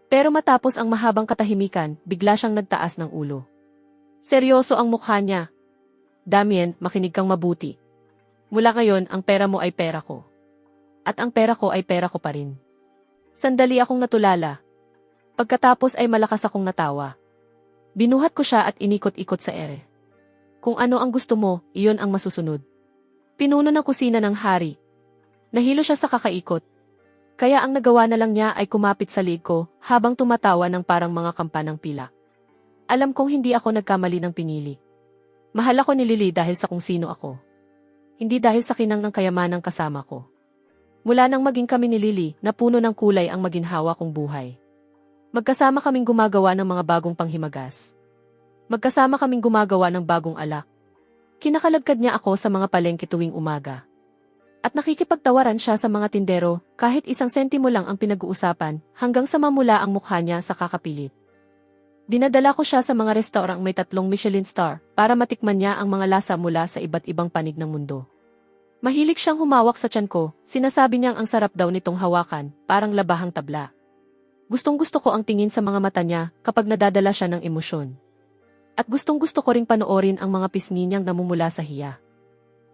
Pero matapos ang mahabang katahimikan, bigla siyang nagtaas ng ulo. Seryoso ang mukha niya. Damien, makinig kang mabuti. Mula ngayon, ang pera mo ay pera ko. At ang pera ko ay pera ko pa rin. Sandali akong natulala. Pagkatapos ay malakas akong natawa. Binuhat ko siya at inikot-ikot sa ere. Kung ano ang gusto mo, iyon ang masusunod. Pinuno ng kusina ng hari. Nahilo siya sa kakaikot. Kaya ang nagawa na lang niya ay kumapit sa lig ko habang tumatawa ng parang mga kampanang pilak. Alam kong hindi ako nagkamali ng pinili. Mahal ako ni Lily dahil sa kung sino ako. Hindi dahil sa kinang ng kayamanang kasama ko. Mula nang maging kami ni Lily, na puno ng kulay ang maginhawa kong buhay. Magkasama kaming gumagawa ng mga bagong panghimagas. Magkasama kaming gumagawa ng bagong alak. Kinakalagkad niya ako sa mga palengke tuwing umaga. At nakikipagtawaran siya sa mga tindero, kahit 1 sentimo lang ang pinag-uusapan, hanggang sa mamula ang mukha niya sa kakapilit. Dinadala ko siya sa mga restaurant may 3 Michelin star para matikman niya ang mga lasa mula sa iba't ibang panig ng mundo. Mahilig siyang humawak sa tiyan ko, sinasabi niyang ang sarap daw nitong hawakan, parang labahang tabla. Gustong-gusto ko ang tingin sa mga mata niya kapag nadadala siya ng emosyon. At gustong-gusto ko ring panoorin ang mga pisngi niyang namumula sa hiya.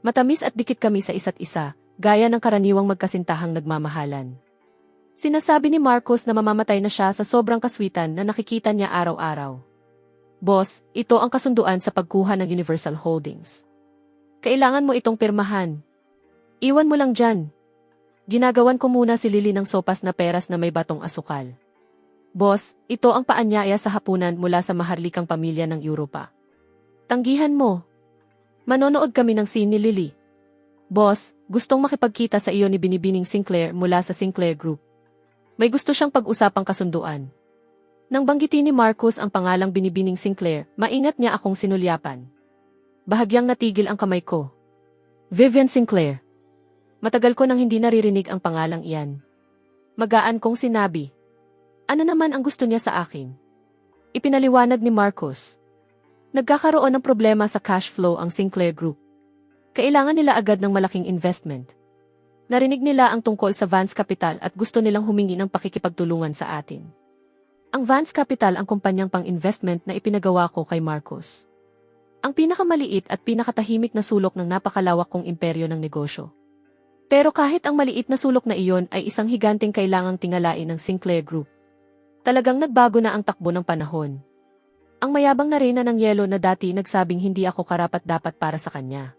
Matamis at dikit kami sa isa't isa, gaya ng karaniwang magkasintahang nagmamahalan. Sinasabi ni Marcos na mamamatay na siya sa sobrang kaswitan na nakikita niya araw-araw. Boss, ito ang kasunduan sa pagkuha ng Universal Holdings. Kailangan mo itong pirmahan. Iwan mo lang dyan. Ginagawan ko muna si Lily ng sopas na peras na may batong asukal. Boss, ito ang paanyaya sa hapunan mula sa maharlikang pamilya ng Europa. Tanggihan mo. Manonood kami ng scene ni Lily. Boss, gustong makipagkita sa iyo ni Binibining Sinclair mula sa Sinclair Group. May gusto siyang pag-usapang kasunduan. Nang banggitin ni Marcos ang pangalang Binibining Sinclair, maingat niya akong sinulyapan. Bahagyang natigil ang kamay ko. Vivian Sinclair. Matagal ko nang hindi naririnig ang pangalang iyan. Magaan kong sinabi. Ano naman ang gusto niya sa akin? Ipinaliwanag ni Marcos. Nagkakaroon ng problema sa cash flow ang Sinclair Group. Kailangan nila agad ng malaking investment. Narinig nila ang tungkol sa Vance Capital at gusto nilang humingi ng pakikipagtulungan sa atin. Ang Vance Capital ang kumpanyang pang-investment na ipinagawa ko kay Marcos. Ang pinakamaliit at pinakatahimik na sulok ng napakalawak kong imperyo ng negosyo. Pero kahit ang maliit na sulok na iyon ay isang higanteng kailangang tingalain ng Sinclair Group. Talagang nagbago na ang takbo ng panahon. Ang mayabang na reyna ng yelo na dati nagsabing hindi ako karapat-dapat para sa kanya.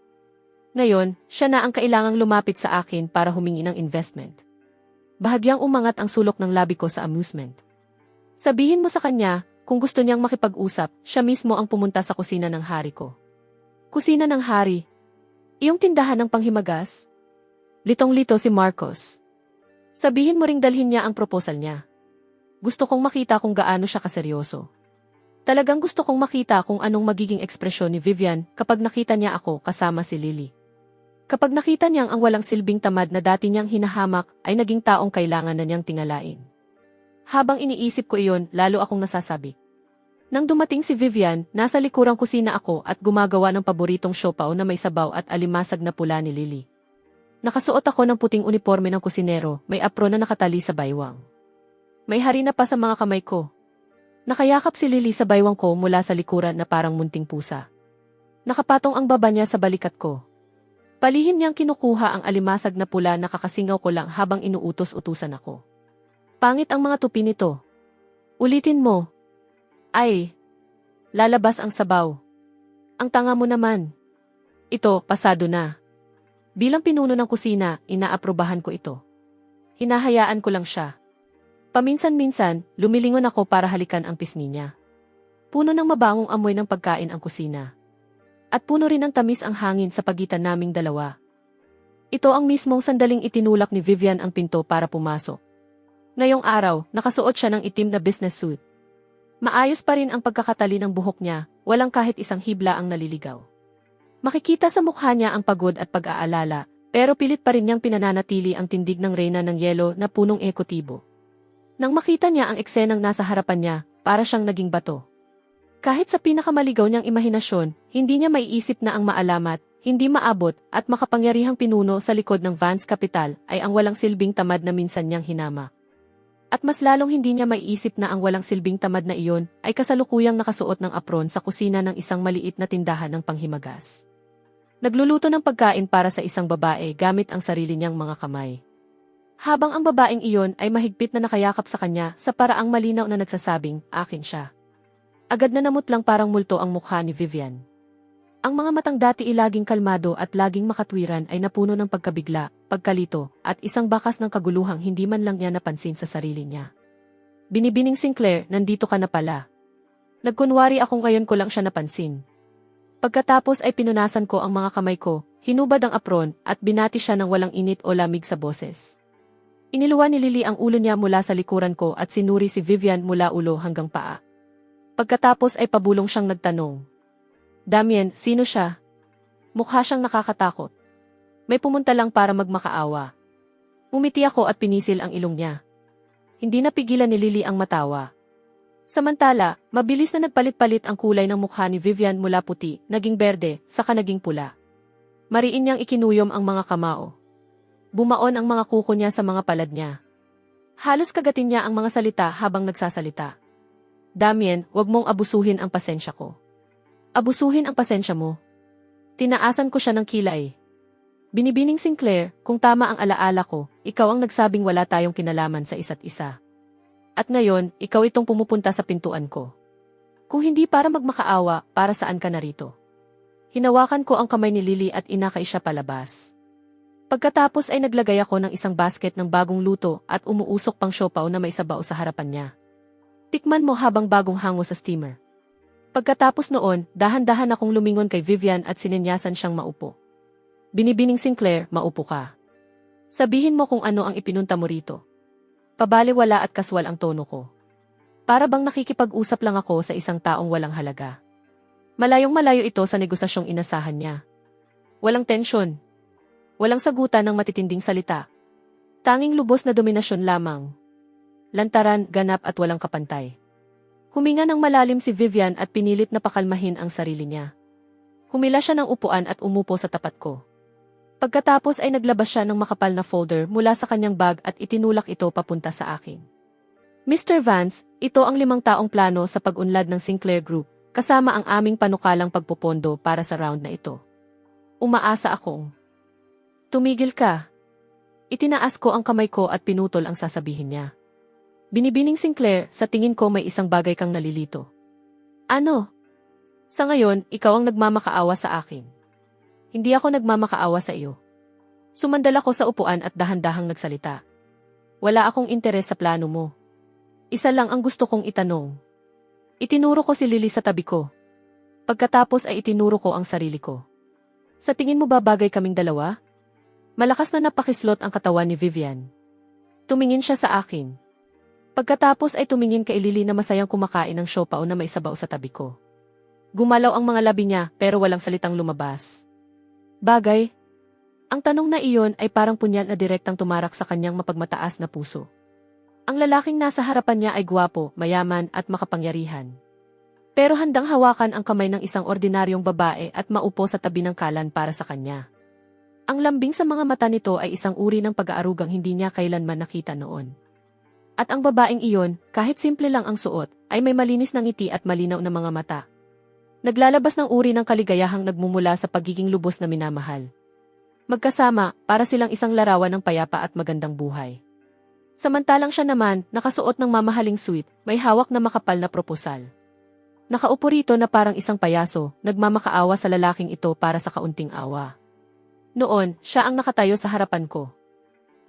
Ngayon, siya na ang kailangang lumapit sa akin para humingi ng investment. Bahagyang umangat ang sulok ng labi ko sa amusement. Sabihin mo sa kanya, kung gusto niyang makipag-usap, siya mismo ang pumunta sa kusina ng hari ko. Kusina ng hari? Iyong tindahan ng panghimagas? Litong-lito si Marcos. Sabihin mo ring dalhin niya ang proposal niya. Gusto kong makita kung gaano siya kaseryoso. Talagang gusto kong makita kung anong magiging ekspresyon ni Vivian kapag nakita niya ako kasama si Lily. Kapag nakita niyang ang walang silbing tamad na dati niyang hinahamak ay naging taong kailangan na niyang tingalain. Habang iniisip ko iyon, lalo akong nasasabi. Nang dumating si Vivian, nasa likurang kusina ako at gumagawa ng paboritong siopaw na may sabaw at alimasag na pula ni Lily. Nakasuot ako ng puting uniforme ng kusinero, may apron na nakatali sa baywang. May harina pa sa mga kamay ko. Nakayakap si Lily sa baywang ko mula sa likuran na parang munting pusa. Nakapatong ang baba niya sa balikat ko. Palihim niyang kinukuha ang alimasag na pula na kakasingaw ko lang habang inuutos-utusan ako. Pangit ang mga tupi nito. Ulitin mo. Ay. Lalabas ang sabaw. Ang tanga mo naman. Ito, pasado na. Bilang pinuno ng kusina, inaaprubahan ko ito. Hinahayaan ko lang siya. Paminsan-minsan, lumilingon ako para halikan ang pisngi niya. Puno ng mabangong amoy ng pagkain ang kusina. At puno rin ng tamis ang hangin sa pagitan naming dalawa. Ito ang mismong sandaling itinulak ni Vivian ang pinto para pumasok. Ngayong araw, nakasuot siya ng itim na business suit. Maayos pa rin ang pagkakatali ng buhok niya, walang kahit isang hibla ang naliligaw. Makikita sa mukha niya ang pagod at pag-aalala, pero pilit pa rin niyang pinananatili ang tindig ng reyna ng yelo na punong ekotibo. Nang makita niya ang eksenang nasa harapan niya, para siyang naging bato. Kahit sa pinakamaligaw niyang imahinasyon, hindi niya maiisip na ang maalamat, hindi maabot, at makapangyarihang pinuno sa likod ng Vance Capital ay ang walang silbing tamad na minsan niyang hinama. At mas lalong hindi niya maiisip na ang walang silbing tamad na iyon ay kasalukuyang nakasuot ng apron sa kusina ng isang maliit na tindahan ng panghimagas. Nagluluto ng pagkain para sa isang babae gamit ang sarili niyang mga kamay. Habang ang babaeng iyon ay mahigpit na nakayakap sa kanya sa paraang malinaw na nagsasabing, akin siya. Agad na namutlang parang multo ang mukha ni Vivian. Ang mga matang dati laging kalmado at laging makatwiran ay napuno ng pagkabigla, pagkalito, at isang bakas ng kaguluhang hindi man lang niya napansin sa sarili niya. Binibining Sinclair, nandito ka na pala. Nagkunwari akong ngayon ko lang siya napansin. Pagkatapos ay pinunasan ko ang mga kamay ko, hinubad ang apron, at binati siya ng walang init o lamig sa boses. Iniluwa ni Lily ang ulo niya mula sa likuran ko at sinuri si Vivian mula ulo hanggang paa. Pagkatapos ay pabulong siyang nagtanong. Damien, sino siya? Mukha siyang nakakatakot. May pumunta lang para magmakaawa. Umiti ako at pinisil ang ilong niya. Hindi napigilan ni Lily ang matawa. Samantala, mabilis na nagpalit-palit ang kulay ng mukha ni Vivian mula puti, naging berde, saka naging pula. Mariin niyang ikinuyom ang mga kamao. Bumaon ang mga kuko niya sa mga palad niya. Halos kagatin niya ang mga salita habang nagsasalita. Damien, wag mong abusuhin ang pasensya ko. Abusuhin ang pasensya mo. Tinaasan ko siya ng kilay. Binibining Sinclair, kung tama ang alaala ko, ikaw ang nagsabing wala tayong kinalaman sa isa't isa. At ngayon, ikaw itong pumupunta sa pintuan ko. Kung hindi para magmakaawa, para saan ka narito? Hinawakan ko ang kamay ni Lily at inakay siya palabas. Pagkatapos ay naglagay ako ng isang basket ng bagong luto at umuusok pang siopaw na may sabaw sa harapan niya. Tikman mo habang bagong hango sa steamer. Pagkatapos noon, dahan-dahan akong lumingon kay Vivian at sinenyasan siyang maupo. Binibining Sinclair, maupo ka. Sabihin mo kung ano ang ipinunta mo rito. Pabaliwala at kaswal ang tono ko. Para bang nakikipag-usap lang ako sa isang taong walang halaga. Malayong-malayo ito sa negosasyong inasahan niya. Walang tensyon. Walang sagutan ng matitinding salita. Tanging lubos na dominasyon lamang. Lantaran, ganap at walang kapantay. Huminga ng malalim si Vivian at pinilit na pakalmahin ang sarili niya. Humila siya ng upuan at umupo sa tapat ko. Pagkatapos ay naglabas siya ng makapal na folder mula sa kanyang bag at itinulak ito papunta sa akin. Mr. Vance, ito ang 5 taong plano sa pag-unlad ng Sinclair Group, kasama ang aming panukalang pagpupondo para sa round na ito. Umaasa akong. Tumigil ka. Itinaas ko ang kamay ko at pinutol ang sasabihin niya. Binibining Sinclair, sa tingin ko may isang bagay kang nalilito. Ano? Sa ngayon, ikaw ang nagmamakaawa sa akin. Hindi ako nagmamakaawa sa iyo. Sumandal ako sa upuan at dahan-dahang nagsalita. Wala akong interes sa plano mo. Isa lang ang gusto kong itanong. Itinuro ko si Lily sa tabi ko. Pagkatapos ay itinuro ko ang sarili ko. Sa tingin mo ba bagay kaming dalawa? Malakas na napakislot ang katawan ni Vivian. Tumingin siya sa akin. Pagkatapos ay tumingin kay Lily na masayang kumakain ng siopaw na may sabaw sa tabi ko. Gumalaw ang mga labi niya pero walang salitang lumabas. Bagay? Ang tanong na iyon ay parang punyal na direktang tumarak sa kanyang mapagmataas na puso. Ang lalaking nasa harapan niya ay gwapo, mayaman at makapangyarihan. Pero handang hawakan ang kamay ng isang ordinaryong babae at maupo sa tabi ng kalan para sa kanya. Ang lambing sa mga mata nito ay isang uri ng pag-aarugang hindi niya kailanman nakita noon. At ang babaeng iyon, kahit simple lang ang suot, ay may malinis na ngiti at malinaw na mga mata. Naglalabas ng uri ng kaligayahang nagmumula sa pagiging lubos na minamahal. Magkasama, para silang isang larawan ng payapa at magandang buhay. Samantalang siya naman, nakasuot ng mamahaling suit, may hawak na makapal na proposal. Nakaupo rito na parang isang payaso, nagmamakaawa sa lalaking ito para sa kaunting awa. Noon, siya ang nakatayo sa harapan ko.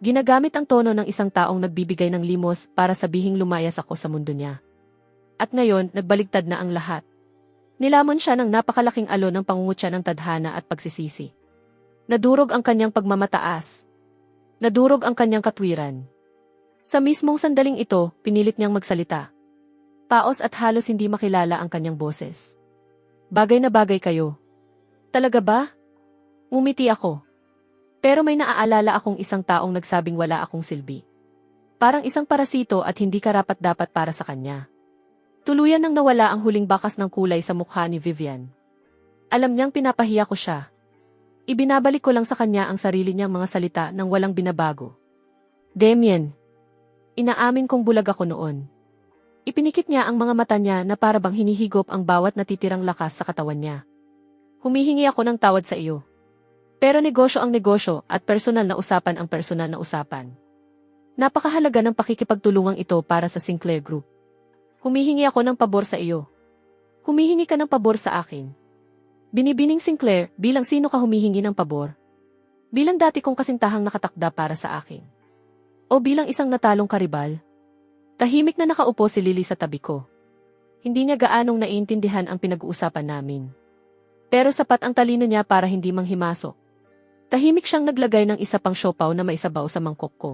Ginagamit ang tono ng isang taong nagbibigay ng limos para sabihing lumayas ako sa mundo niya. At ngayon, nagbaligtad na ang lahat. Nilamon siya ng napakalaking alon ng pangungutya ng tadhana at pagsisisi. Nadurog ang kanyang pagmamataas. Nadurog ang kanyang katwiran. Sa mismong sandaling ito, pinilit niyang magsalita. Paos at halos hindi makilala ang kanyang boses. Bagay na bagay kayo. Talaga ba? Ngumiti ako. Pero may naaalala akong isang taong nagsabing wala akong silbi. Parang isang parasito at hindi karapat-dapat para sa kanya. Tuluyan nang nawala ang huling bakas ng kulay sa mukha ni Vivian. Alam niyang pinapahiya ko siya. Ibinabalik ko lang sa kanya ang sarili niyang mga salita nang walang binabago. Damien. Inaamin kong bulag ako noon. Ipinikit niya ang mga mata niya na para bang hinihigop ang bawat natitirang lakas sa katawan niya. Humihingi ako ng tawad sa iyo. Pero negosyo ang negosyo at personal na usapan ang personal na usapan. Napakahalaga ng pakikipagtulungang ito para sa Sinclair Group. Humihingi ako ng pabor sa iyo. Humihingi ka ng pabor sa akin. Binibining Sinclair, bilang sino ka humihingi ng pabor? Bilang dati kong kasintahang nakatakda para sa akin. O bilang isang natalong karibal? Tahimik na nakaupo si Lily sa tabi ko. Hindi niya gaanong naiintindihan ang pinag-uusapan namin. Pero sapat ang talino niya para hindi manghimasok. Tahimik siyang naglagay ng isa pang siopaw na maisabaw sa mangkok ko.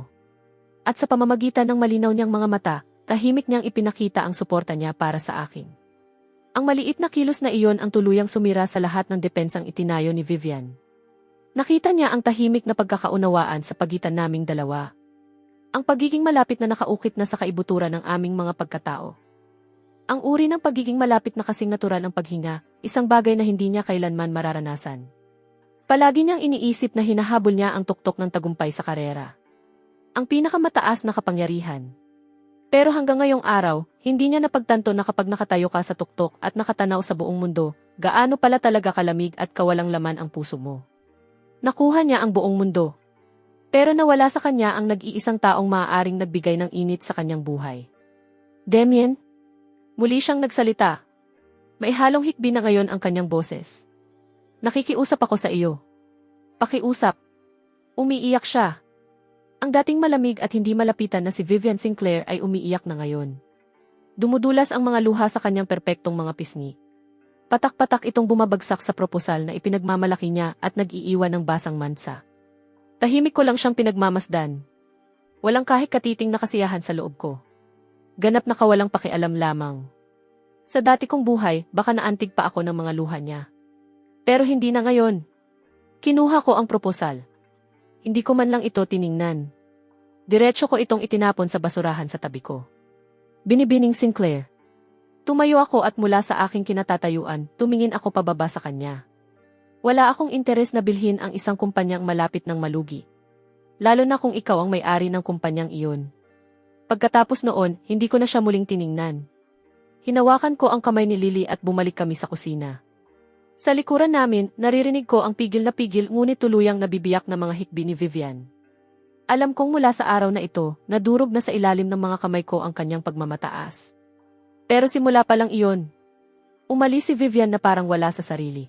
At sa pamamagitan ng malinaw niyang mga mata, tahimik niyang ipinakita ang suporta niya para sa akin. Ang maliit na kilos na iyon ang tuluyang sumira sa lahat ng depensang itinayo ni Vivian. Nakita niya ang tahimik na pagkakaunawaan sa pagitan naming dalawa. Ang pagiging malapit na nakaukit na sa kaibuturan ng aming mga pagkatao. Ang uri ng pagiging malapit na kasing natural ang paghinga, isang bagay na hindi niya kailanman mararanasan. Palagi niyang iniisip na hinahabol niya ang tuktok ng tagumpay sa karera. Ang pinakamataas na kapangyarihan. Pero hanggang ngayong araw, hindi niya napagtanto na kapag nakatayo ka sa tuktok at nakatanaw sa buong mundo, gaano pala talaga kalamig at kawalang laman ang puso mo. Nakuha niya ang buong mundo. Pero nawala sa kanya ang nag-iisang taong maaaring nagbigay ng init sa kanyang buhay. Damien? Muli siyang nagsalita. May halong hikbi na ngayon ang kanyang boses. Nakikiusap ako sa iyo. Pakiusap. Umiiyak siya. Ang dating malamig at hindi malapitan na si Vivian Sinclair ay umiiyak na ngayon. Dumudulas ang mga luha sa kanyang perpektong mga pisngi. Patak-patak itong bumabagsak sa proposal na ipinagmamalaki niya at nag-iiwan ng basang mansa. Tahimik ko lang siyang pinagmamasdan. Walang kahit katiting na kasiyahan sa loob ko. Ganap na kawalang pakialam lamang. Sa dati kong buhay, baka naantig pa ako ng mga luha niya. Pero hindi na ngayon. Kinuha ko ang proposal. Hindi ko man lang ito tiningnan. Diretso ko itong itinapon sa basurahan sa tabi ko. Binibining Sinclair. Tumayo ako at mula sa aking kinatatayuan, tumingin ako pababa sa kanya. Wala akong interes na bilhin ang isang kumpanyang malapit ng malugi. Lalo na kung ikaw ang may-ari ng kumpanyang iyon. Pagkatapos noon, hindi ko na siya muling tiningnan. Hinawakan ko ang kamay ni Lily at bumalik kami sa kusina. Sa likuran namin, naririnig ko ang pigil na pigil ngunit tuluyang nabibiyak na mga hikbi ni Vivian. Alam kong mula sa araw na ito, nadurog na sa ilalim ng mga kamay ko ang kanyang pagmamataas. Pero simula pa lang iyon. Umalis si Vivian na parang wala sa sarili.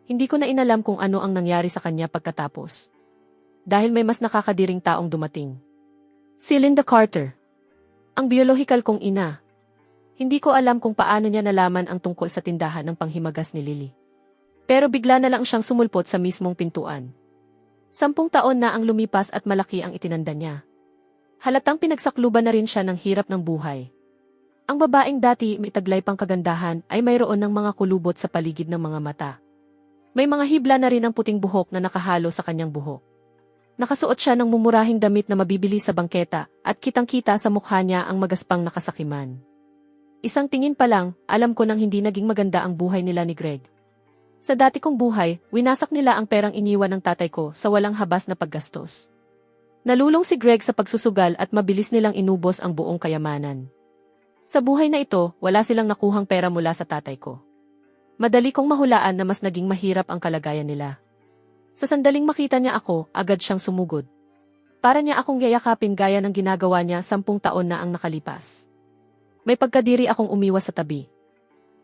Hindi ko na inalam kung ano ang nangyari sa kanya pagkatapos. Dahil may mas nakakadiring taong dumating. Si Linda Carter. Ang biolohikal kong ina. Hindi ko alam kung paano niya nalaman ang tungkol sa tindahan ng panghimagas ni Lily. Pero bigla na lang siyang sumulpot sa mismong pintuan. 10 taon na ang lumipas at malaki ang itinanda niya. Halatang pinagsakluban na rin siya ng hirap ng buhay. Ang babaeng dati may taglay pang kagandahan ay mayroon ng mga kulubot sa paligid ng mga mata. May mga hibla na rin ang puting buhok na nakahalo sa kanyang buhok. Nakasuot siya ng mumurahing damit na mabibili sa bangketa at kitang-kita sa mukha niya ang magaspang nakasakiman. Isang tingin pa lang, alam ko nang hindi naging maganda ang buhay nila ni Greg. Sa dati kong buhay, winasak nila ang perang iniwan ng tatay ko sa walang habas na paggastos. Nalulong si Greg sa pagsusugal at mabilis nilang inubos ang buong kayamanan. Sa buhay na ito, wala silang nakuhang pera mula sa tatay ko. Madali kong mahulaan na mas naging mahirap ang kalagayan nila. Sa sandaling makita niya ako, agad siyang sumugod. Para niya akong yayakapin gaya ng ginagawa niya 10 taon na ang nakalipas. May pagkadiri akong umiwas sa tabi.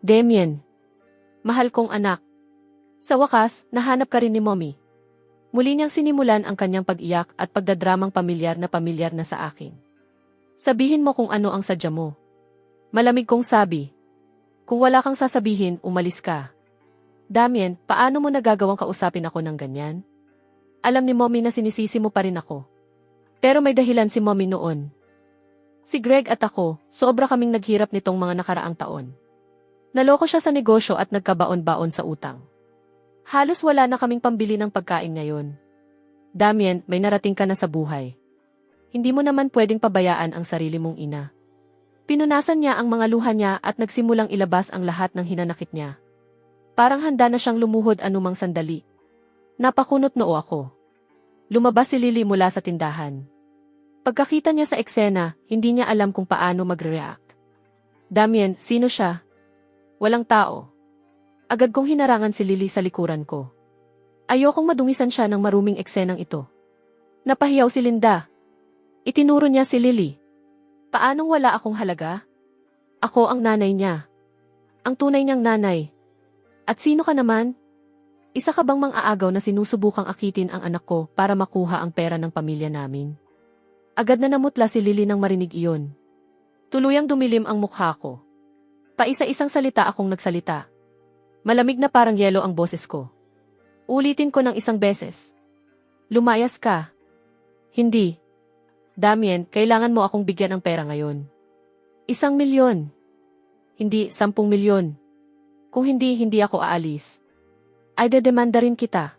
Damien, mahal kong anak. Sa wakas, nahanap ka rin ni Mommy. Muli niyang sinimulan ang kanyang pag-iyak at pagdadramang pamilyar na sa akin. Sabihin mo kung ano ang sadya mo. Malamig kong sabi. Kung wala kang sasabihin, umalis ka. Damien, paano mo nagagawang kausapin ako ng ganyan? Alam ni Mommy na sinisisi mo pa rin ako. Pero may dahilan si Mommy noon. Si Greg at ako, sobra kaming naghirap nitong mga nakaraang taon. Naloko siya sa negosyo at nagkabaon-baon sa utang. Halos wala na kaming pambili ng pagkain ngayon. Damien, may narating ka na sa buhay. Hindi mo naman pwedeng pabayaan ang sarili mong ina. Pinunasan niya ang mga luha niya at nagsimulang ilabas ang lahat ng hinanakit niya. Parang handa na siyang lumuhod anumang sandali. Napakunot noo ako. Lumabas si Lily mula sa tindahan. Pagkakita niya sa eksena, hindi niya alam kung paano mag-react. Damien, sino siya? Walang tao. Agad kong hinarangan si Lily sa likuran ko. Ayokong madungisan siya ng maruming eksenang ito. Napahiyaw si Linda. Itinuro niya si Lily. Paanong wala akong halaga? Ako ang nanay niya. Ang tunay niyang nanay. At sino ka naman? Isa ka bang mang-aagaw na sinusubukang akitin ang anak ko para makuha ang pera ng pamilya namin? Agad na namutla si Lily nang marinig iyon. Tuluyang dumilim ang mukha ko. Paisa-isang salita akong nagsalita. Malamig na parang yelo ang boses ko. Ulitin ko ng isang beses. Lumayas ka. Hindi. Damien, kailangan mo akong bigyan ng pera ngayon. 1,000,000. Hindi, 10,000,000. Kung hindi, hindi ako aalis. Ay dedemanda rin kita.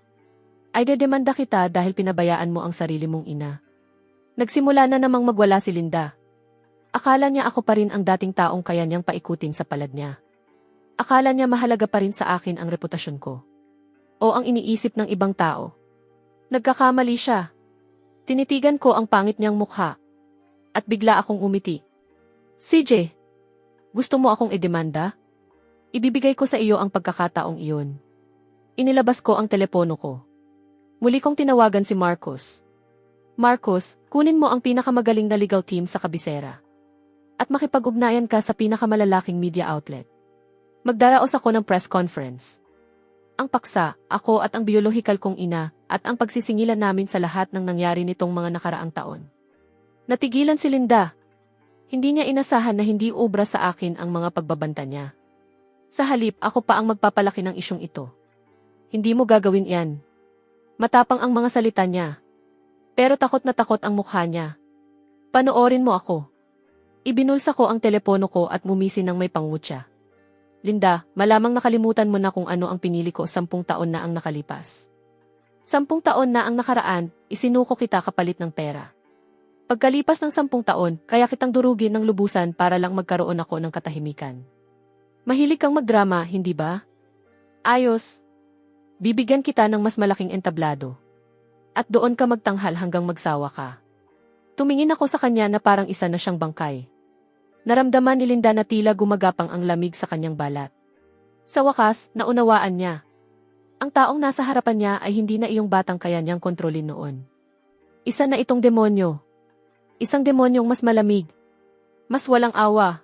Ay dedemanda kita dahil pinabayaan mo ang sarili mong ina. Nagsimula na namang magwala si Linda. Akala niya ako pa rin ang dating taong kaya niyang paikutin sa palad niya. Akala niya mahalaga pa rin sa akin ang reputasyon ko. O ang iniisip ng ibang tao. Nagkakamali siya. Tinitigan ko ang pangit niyang mukha. At bigla akong umiti. CJ, gusto mo akong idemanda? Ibibigay ko sa iyo ang pagkakataong iyon. Inilabas ko ang telepono ko. Muli kong tinawagan si Marcos. Marcos, kunin mo ang pinakamagaling na legal team sa kabisera. At makipag-ugnayan ka sa pinakamalalaking media outlet. Magdaraos ako ng press conference. Ang paksa, ako at ang biyolohikal kong ina, at ang pagsisingilan namin sa lahat ng nangyari nitong mga nakaraang taon. Natigilan si Linda. Hindi niya inasahan na hindi ubra sa akin ang mga pagbabanta niya. Sa halip, ako pa ang magpapalaki ng isyong ito. Hindi mo gagawin yan. Matapang ang mga salita niya. Pero takot na takot ang mukha niya. Panoorin mo ako. Ibinulsa ko ang telepono ko at mumisi ng may pangutya. Linda, malamang nakalimutan mo na kung ano ang pinili ko 10 taon na ang nakalipas. 10 taon na ang nakaraan, isinuko kita kapalit ng pera. Pagkalipas ng 10 taon, kaya kitang durugin ng lubusan para lang magkaroon ako ng katahimikan. Mahilig kang magdrama, hindi ba? Ayos. Bibigyan kita ng mas malaking entablado. At doon ka magtanghal hanggang magsawa ka. Tumingin ako sa kanya na parang isa na siyang bangkay. Naramdaman ni Linda na tila gumagapang ang lamig sa kanyang balat. Sa wakas, naunawaan niya. Ang taong nasa harapan niya ay hindi na iyong batang kaya niyang kontrolin noon. Isa na itong demonyo. Isang demonyong mas malamig, mas walang awa,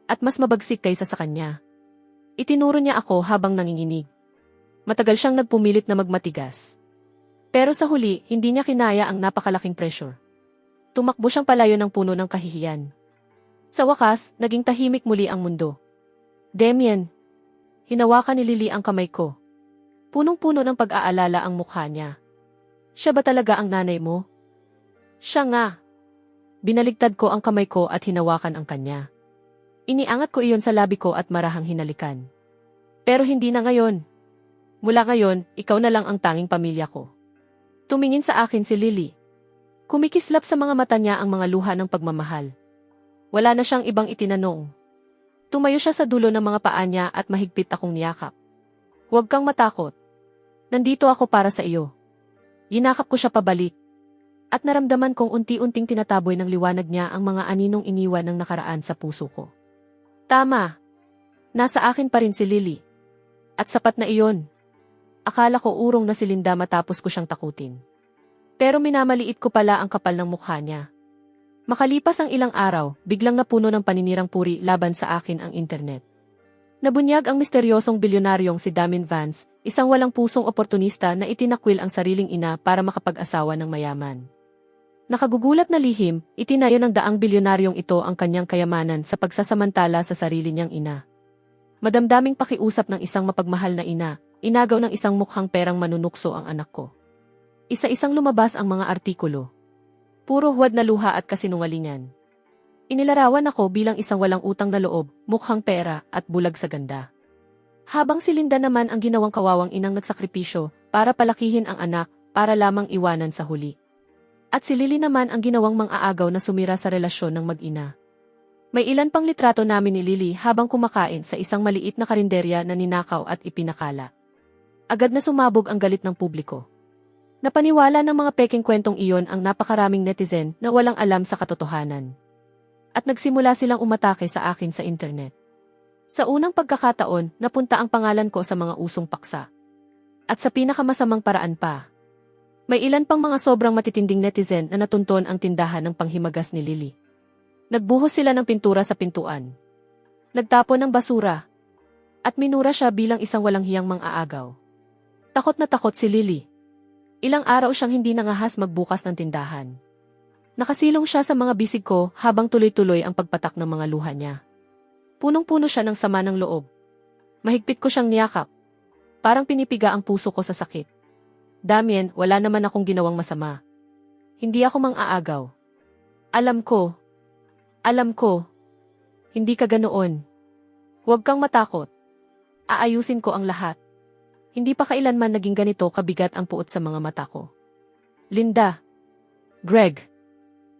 at mas mabagsik kaysa sa kanya. Itinuro niya ako habang nanginginig. Matagal siyang nagpumilit na magmatigas. Pero sa huli, hindi niya kinaya ang napakalaking pressure. Tumakbo siyang palayo ng puno ng kahihiyan. Sa wakas, naging tahimik muli ang mundo. Damien. Hinawakan ni Lily ang kamay ko. Punong-puno ng pag-aalala ang mukha niya. Siya ba talaga ang nanay mo? Siya nga. Binaligtad ko ang kamay ko at hinawakan ang kanya. Iniangat ko iyon sa labi ko at marahang hinalikan. Pero hindi na ngayon. Mula ngayon, ikaw na lang ang tanging pamilya ko. Tumingin sa akin si Lily. Kumikislap sa mga mata niya ang mga luha ng pagmamahal. Wala na siyang ibang itinanong. Tumayo siya sa dulo ng mga paa niya at mahigpit akong niyakap. Huwag kang matakot. Nandito ako para sa iyo. Yinakap ko siya pabalik. At naramdaman kong unti-unting tinataboy ng liwanag niya ang mga aninong iniwan ng nakaraan sa puso ko. Tama. Nasa akin pa rin si Lily. At sapat na iyon. Akala ko urong na si Linda matapos ko siyang takutin. Pero minamaliit ko pala ang kapal ng mukha niya. Makalipas ang ilang araw, biglang napuno ng paninirang puri laban sa akin ang internet. Nabunyag ang misteryosong bilyonaryong si Damien Vance, isang walang pusong oportunista na itinakwil ang sariling ina para makapag-asawa ng mayaman. Nakagugulat na lihim, itinayo ng daang bilyonaryong ito ang kanyang kayamanan sa pagsasamantala sa sarili niyang ina. Madamdaming pakiusap ng isang mapagmahal na ina, inagaw ng isang mukhang perang manunukso ang anak ko. Isa-isang lumabas ang mga artikulo. Puro huwad na luha at kasinungalingan. Inilarawan ako bilang isang walang utang na loob, mukhang pera, at bulag sa ganda. Habang si Linda naman ang ginawang kawawang inang nagsakripisyo para palakihin ang anak, para lamang iwanan sa huli. At si Lily naman ang ginawang mang-aagaw na sumira sa relasyon ng mag-ina. May ilan pang litrato namin ni Lily habang kumakain sa isang maliit na karinderya na ninakaw at ipinakala. Agad na sumabog ang galit ng publiko. Napaniwala ng mga peking kwentong iyon ang napakaraming netizen na walang alam sa katotohanan. At nagsimula silang umatake sa akin sa internet. Sa unang pagkakataon, napunta ang pangalan ko sa mga usong paksa. At sa pinakamasamang paraan pa. May ilan pang mga sobrang matitinding netizen na natunton ang tindahan ng panghimagas ni Lily. Nagbuhos sila ng pintura sa pintuan. Nagtapon ng basura. At minura siya bilang isang walang hiyang mang-aagaw. Takot na takot si Lily. Ilang araw siyang hindi nangahas magbukas ng tindahan. Nakasilong siya sa mga bisig ko habang tuloy-tuloy ang pagpatak ng mga luha niya. Punong-puno siya ng sama ng loob. Mahigpit ko siyang niyakap. Parang pinipiga ang puso ko sa sakit. Damien, wala naman akong ginawang masama. Hindi ako mang-aagaw. Alam ko. Hindi ka ganoon. Huwag kang matakot. Aayusin ko ang lahat. Hindi pa kailanman naging ganito kabigat ang puot sa mga mata ko. Linda. Greg.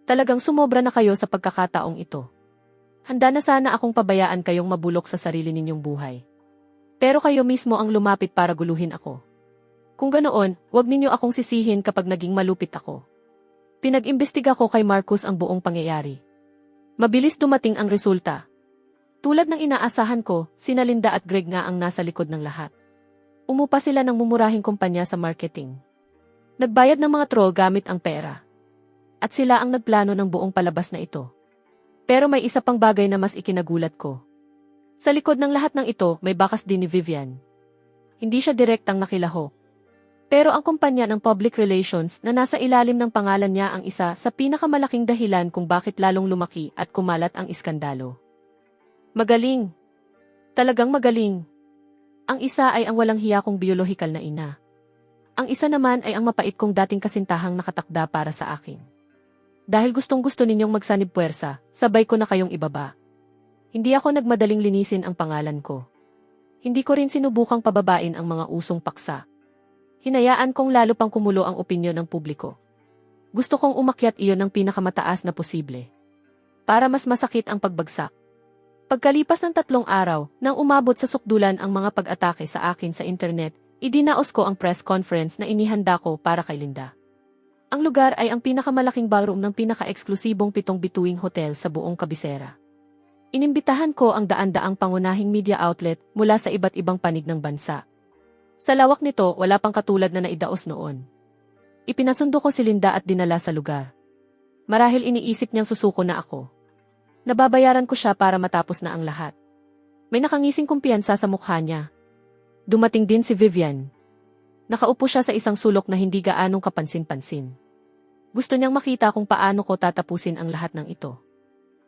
Talagang sumobra na kayo sa pagkakataong ito. Handa na sana akong pabayaan kayong mabulok sa sarili ninyong buhay. Pero kayo mismo ang lumapit para guluhin ako. Kung ganoon, huwag ninyo akong sisihin kapag naging malupit ako. Pinag-imbestiga ko kay Marcus ang buong pangyayari. Mabilis dumating ang resulta. Tulad ng inaasahan ko, sina Linda at Greg nga ang nasa likod ng lahat. Umupa sila ng mumurahing kumpanya sa marketing. Nagbayad ng mga troll gamit ang pera. At sila ang nagplano ng buong palabas na ito. Pero may isa pang bagay na mas ikinagulat ko. Sa likod ng lahat ng ito, may bakas din ni Vivian. Hindi siya direktang nakilahok. Pero ang kumpanya ng public relations na nasa ilalim ng pangalan niya ang isa sa pinakamalaking dahilan kung bakit lalong lumaki at kumalat ang iskandalo. Magaling. Talagang magaling. Ang isa ay ang walang hiya kong biolohikal na ina. Ang isa naman ay ang mapait kong dating kasintahang nakatakda para sa akin. Dahil gustong-gusto ninyong magsanib puwersa, sabay ko na kayong ibaba. Hindi ako nagmadaling linisin ang pangalan ko. Hindi ko rin sinubukang pababain ang mga usong paksa. Hinayaan kong lalo pang kumulo ang opinyon ng publiko. Gusto kong umakyat iyon ng pinakamataas na posible. Para mas masakit ang pagbagsak. Pagkalipas ng 3 araw, nang umabot sa sukdulan ang mga pag-atake sa akin sa internet, idinaos ko ang press conference na inihanda ko para kay Linda. Ang lugar ay ang pinakamalaking ballroom ng pinaka-eksklusibong 7 bituing hotel sa buong Kabisera. Inimbitahan ko ang daan-daang pangunahing media outlet mula sa iba't ibang panig ng bansa. Sa lawak nito, wala pang katulad na naidaos noon. Ipinasundo ko si Linda at dinala sa lugar. Marahil iniisip niyang susuko na ako. Nababayaran ko siya para matapos na ang lahat. May nakangising kumpiyansa sa mukha niya. Dumating din si Vivian. Nakaupo siya sa isang sulok na hindi gaanong kapansin-pansin. Gusto niyang makita kung paano ko tatapusin ang lahat ng ito.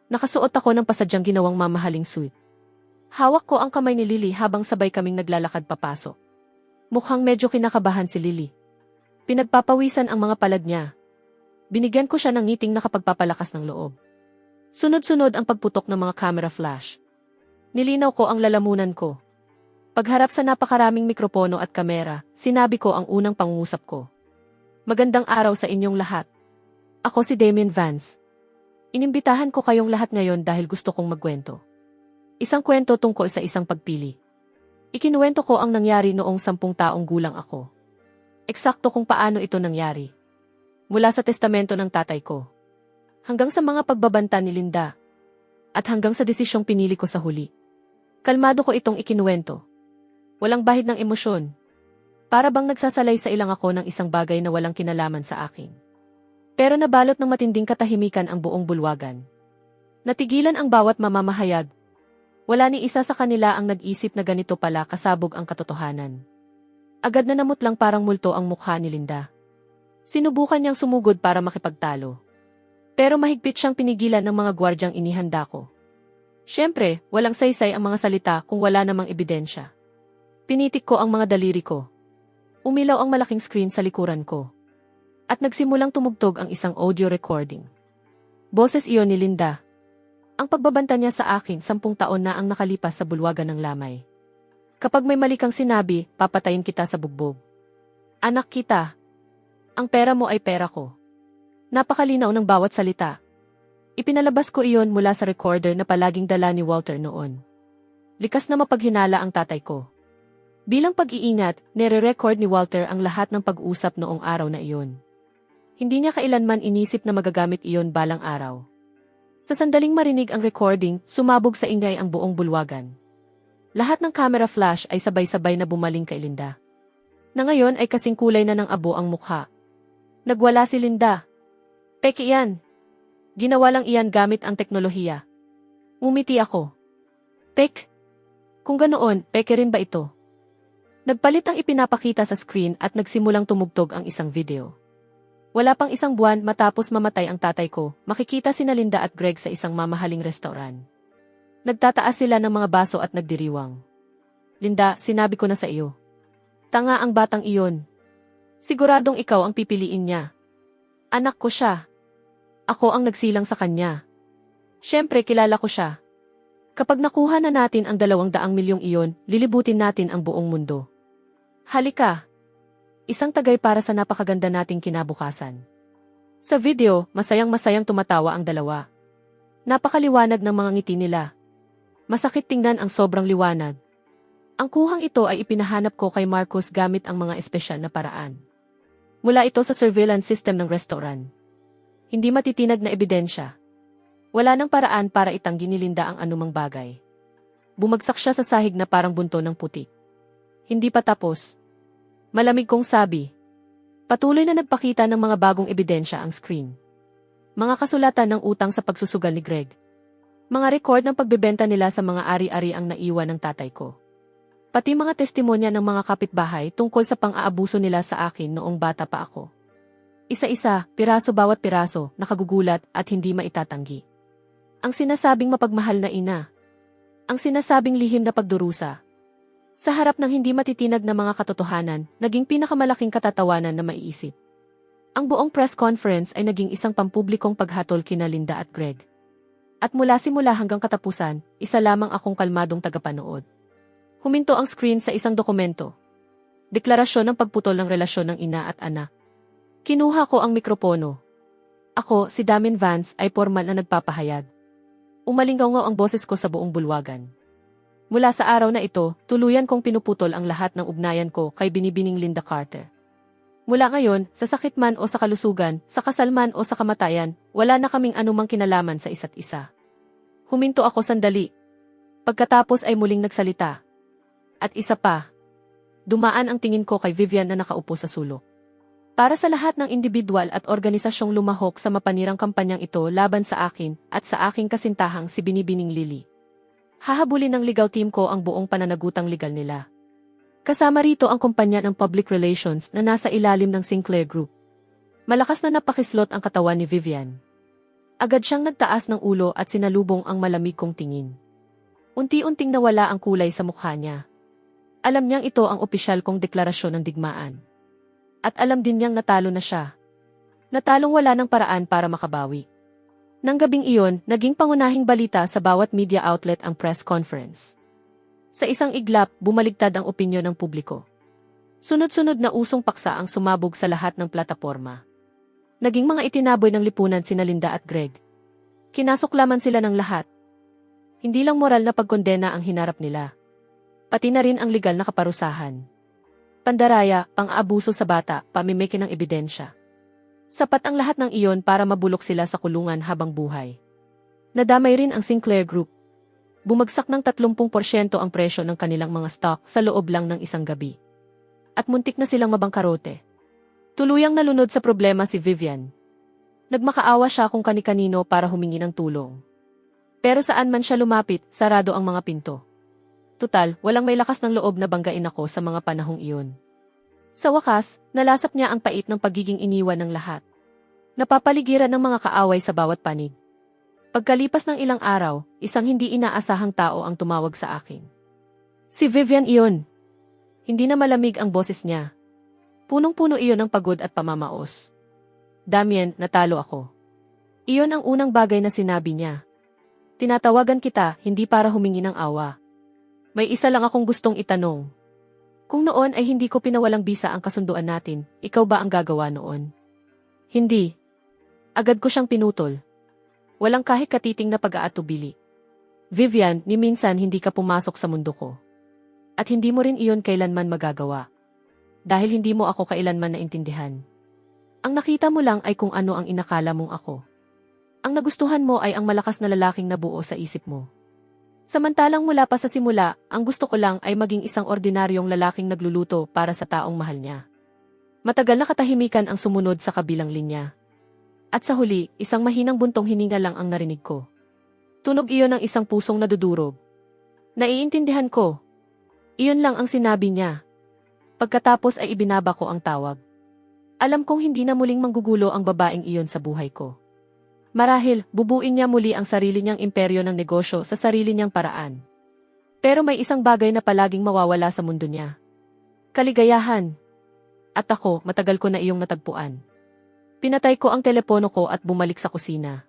Nakasuot ako ng pasadyang ginawang mamahaling suit. Hawak ko ang kamay ni Lily habang sabay kaming naglalakad papasok. Mukhang medyo kinakabahan si Lily. Pinagpapawisan ang mga palad niya. Binigyan ko siya ng ngiting nakapagpapalakas ng loob. Sunod-sunod ang pagputok ng mga camera flash. Nilinaw ko ang lalamunan ko. Pagharap sa napakaraming mikropono at kamera, sinabi ko ang unang pangungusap ko. Magandang araw sa inyong lahat. Ako si Damien Vance. Inimbitahan ko kayong lahat ngayon dahil gusto kong magkwento. Isang kwento tungkol sa isang pagpili. Ikinuwento ko ang nangyari noong 10 taong gulang ako. Eksakto kung paano ito nangyari. Mula sa testamento ng tatay ko. Hanggang sa mga pagbabanta ni Linda. At hanggang sa desisyong pinili ko sa huli. Kalmado ko itong ikinuwento. Walang bahid ng emosyon. Para bang nagsasalay sa ilang ako ng isang bagay na walang kinalaman sa akin. Pero nabalot ng matinding katahimikan ang buong bulwagan. Natigilan ang bawat mamamahayag. Wala ni isa sa kanila ang nag-isip na ganito pala kasabog ang katotohanan. Agad na namutlang parang multo ang mukha ni Linda. Sinubukan niyang sumugod para makipagtalo. Pero mahigpit siyang pinigilan ng mga gwardyang inihanda ko. Siyempre, walang saysay ang mga salita kung wala namang ebidensya. Pinitik ko ang mga daliri ko. Umilaw ang malaking screen sa likuran ko. At nagsimulang tumugtog ang isang audio recording. Boses iyon ni Linda. Ang pagbabanta niya sa akin 10 taon na ang nakalipas sa bulwagan ng lamay. Kapag may mali kang sinabi, papatayin kita sa bugbog. Anak kita. Ang pera mo ay pera ko. Napakalinaw ng bawat salita. Ipinalabas ko iyon mula sa recorder na palaging dala ni Walter noon. Likas na mapaghinala ang tatay ko. Bilang pag-iingat, nire-record ni Walter ang lahat ng pag-usap noong araw na iyon. Hindi niya kailanman inisip na magagamit iyon balang araw. Sa sandaling marinig ang recording, sumabog sa ingay ang buong bulwagan. Lahat ng camera flash ay sabay-sabay na bumaling kay Linda. Na ngayon ay kasing kulay na ng abo ang mukha. Nagwala si Linda. Peke iyan. Ginawa lang iyan gamit ang teknolohiya. Umiti ako. Pek? Kung ganoon, peke rin ba ito? Nagpalit ang ipinapakita sa screen at nagsimulang tumugtog ang isang video. Wala pang isang buwan matapos mamatay ang tatay ko, makikita sina Linda at Greg sa isang mamahaling restaurant. Nagtataas sila ng mga baso at nagdiriwang. Linda, sinabi ko na sa iyo. Tanga ang batang iyon. Siguradong ikaw ang pipiliin niya. Anak ko siya. Ako ang nagsilang sa kanya. Siyempre kilala ko siya. Kapag nakuha na natin ang 200 milyong iyon, lilibutin natin ang buong mundo. Halika. Isang tagay para sa napakaganda nating kinabukasan. Sa video, masayang-masayang tumatawa ang dalawa. Napakaliwanag ng mga ngiti nila. Masakit tingnan ang sobrang liwanag. Ang kuhang ito ay ipinahanap ko kay Marcos gamit ang mga espesyal na paraan. Mula ito sa surveillance system ng restaurant. Hindi matitinag na ebidensya. Wala nang paraan para itanggi ni Linda ang anumang bagay. Bumagsak siya sa sahig na parang bunto ng putik. Hindi pa tapos. Malamig kong sabi. Patuloy na nagpakita ng mga bagong ebidensya ang screen. Mga kasulatan ng utang sa pagsusugal ni Greg. Mga record ng pagbebenta nila sa mga ari-ari ang naiwan ng tatay ko. Pati mga testimonya ng mga kapitbahay tungkol sa pang-aabuso nila sa akin noong bata pa ako. Isa-isa, piraso bawat piraso, nakagugulat at hindi maitatanggi. Ang sinasabing mapagmahal na ina. Ang sinasabing lihim na pagdurusa. Sa harap ng hindi matitinag na mga katotohanan, naging pinakamalaking katatawanan na maiisip. Ang buong press conference ay naging isang pampublikong paghatol kina Linda at Greg. At mula simula hanggang katapusan, isa lamang akong kalmadong tagapanood. Huminto ang screen sa isang dokumento. Deklarasyon ng pagputol ng relasyon ng ina at anak. Kinuha ko ang mikropono. Ako, si Damien Vance, ay formal na nagpapahayag. Umalingaw-ngaw ang boses ko sa buong bulwagan. Mula sa araw na ito, tuluyan kong pinuputol ang lahat ng ugnayan ko kay binibining Linda Carter. Mula ngayon, sa sakit man o sa kalusugan, sa kasal man o sa kamatayan, wala na kaming anumang kinalaman sa isa't isa. Huminto ako sandali. Pagkatapos ay muling nagsalita. At isa pa. Dumaan ang tingin ko kay Vivian na nakaupo sa sulok. Para sa lahat ng individual at organisasyong lumahok sa mapanirang kampanyang ito laban sa akin at sa aking kasintahang si Binibining Lily. Hahabulin ng legal team ko ang buong pananagutang legal nila. Kasama rito ang kumpanya ng public relations na nasa ilalim ng Sinclair Group. Malakas na napakislot ang katawan ni Vivian. Agad siyang nagtaas ng ulo at sinalubong ang malamig kong tingin. Unti-unting nawala ang kulay sa mukha niya. Alam niyang ito ang opisyal kong deklarasyon ng digmaan. At alam din niyang natalo na siya. Natalong wala ng paraan para makabawi. Nang gabing iyon, naging pangunahing balita sa bawat media outlet ang press conference. Sa isang iglap, bumaligtad ang opinyon ng publiko. Sunod-sunod na usong paksa ang sumabog sa lahat ng plataporma. Naging mga itinaboy ng lipunan sina Linda at Greg. Kinasuklaman sila ng lahat. Hindi lang moral na pagkondena ang hinarap nila. Pati na rin ang legal na kaparusahan. Pandaraya, pang-aabuso sa bata, pamimiki ng ebidensya. Sapat ang lahat ng iyon para mabulok sila sa kulungan habang buhay. Nadamay rin ang Sinclair Group. Bumagsak ng 30% ang presyo ng kanilang mga stock sa loob lang ng isang gabi. At muntik na silang mabangkarote. Tuluyang nalunod sa problema si Vivian. Nagmakaawa siya kung kani-kanino para humingi ng tulong. Pero saan man siya lumapit, sarado ang mga pinto. Tutal, walang may lakas ng loob na banggain ako sa mga panahong iyon. Sa wakas, nalasap niya ang pait ng pagiging iniwan ng lahat. Napapaligiran ng mga kaaway sa bawat panig. Pagkalipas ng ilang araw, isang hindi inaasahang tao ang tumawag sa akin. Si Vivian iyon. Hindi na malamig ang boses niya. Punong-puno iyon ng pagod at pamamaos. Damien, natalo ako. Iyon ang unang bagay na sinabi niya. Tinatawagan kita, hindi para humingi ng awa. May isa lang akong gustong itanong. Kung noon ay hindi ko pinawalang bisa ang kasunduan natin, ikaw ba ang gagawa noon? Hindi. Agad ko siyang pinutol. Walang kahit katiting na pag-aatubili. Vivian, ni minsan hindi ka pumasok sa mundo ko. At hindi mo rin iyon kailanman magagawa. Dahil hindi mo ako kailanman naintindihan. Ang nakita mo lang ay kung ano ang inakala mong ako. Ang nagustuhan mo ay ang malakas na lalaking nabuo sa isip mo. Samantalang mula pa sa simula, ang gusto ko lang ay maging isang ordinaryong lalaking nagluluto para sa taong mahal niya. Matagal na katahimikan ang sumunod sa kabilang linya. At sa huli, isang mahinang buntong hininga lang ang narinig ko. Tunog iyon ng isang pusong nadudurog. Naiintindihan ko. Iyon lang ang sinabi niya. Pagkatapos ay ibinaba ko ang tawag. Alam kong hindi na muling manggugulo ang babaeng iyon sa buhay ko. Marahil, bubuin niya muli ang sarili niyang imperyo ng negosyo sa sarili niyang paraan. Pero may isang bagay na palaging mawawala sa mundo niya. Kaligayahan. At ako, matagal ko na iyong natagpuan. Pinatay ko ang telepono ko at bumalik sa kusina.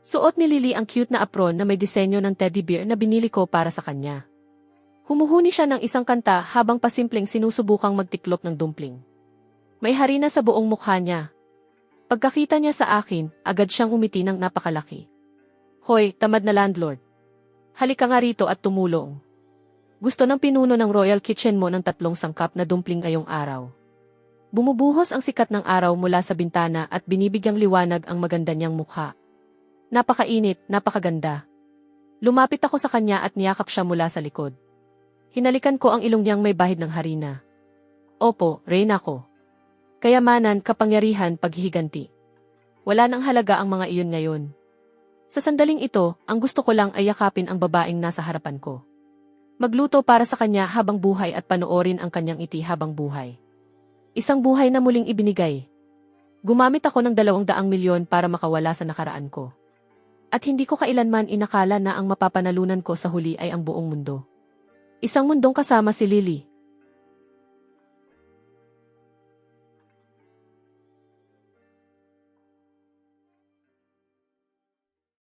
Suot ni Lily ang cute na apron na may disenyo ng teddy bear na binili ko para sa kanya. Humuhuni siya ng isang kanta habang pasimpleng sinusubukang magtiklop ng dumpling. May harina sa buong mukha niya. Pagkakita niya sa akin, agad siyang umiti ng napakalaki. Hoy, tamad na landlord. Halika nga rito at tumulong. Gusto ng pinuno ng Royal Kitchen mo ng 3 sangkap na dumpling ngayong araw. Bumubuhos ang sikat ng araw mula sa bintana at binibigyang liwanag ang maganda niyang mukha. Napakainit, napakaganda. Lumapit ako sa kanya at niyakap siya mula sa likod. Hinalikan ko ang ilong niyang may bahid ng harina. Opo, reyna ko. Kayamanan, kapangyarihan, paghihiganti. Wala nang halaga ang mga iyon ngayon. Sa sandaling ito, ang gusto ko lang ay yakapin ang babaeng nasa harapan ko. Magluto para sa kanya habang buhay at panoorin ang kanyang ngiti habang buhay. Isang buhay na muling ibinigay. Gumamit ako ng 200 milyon para makawala sa nakaraan ko. At hindi ko kailanman inakala na ang mapapanalunan ko sa huli ay ang buong mundo. Isang mundong kasama si Lily.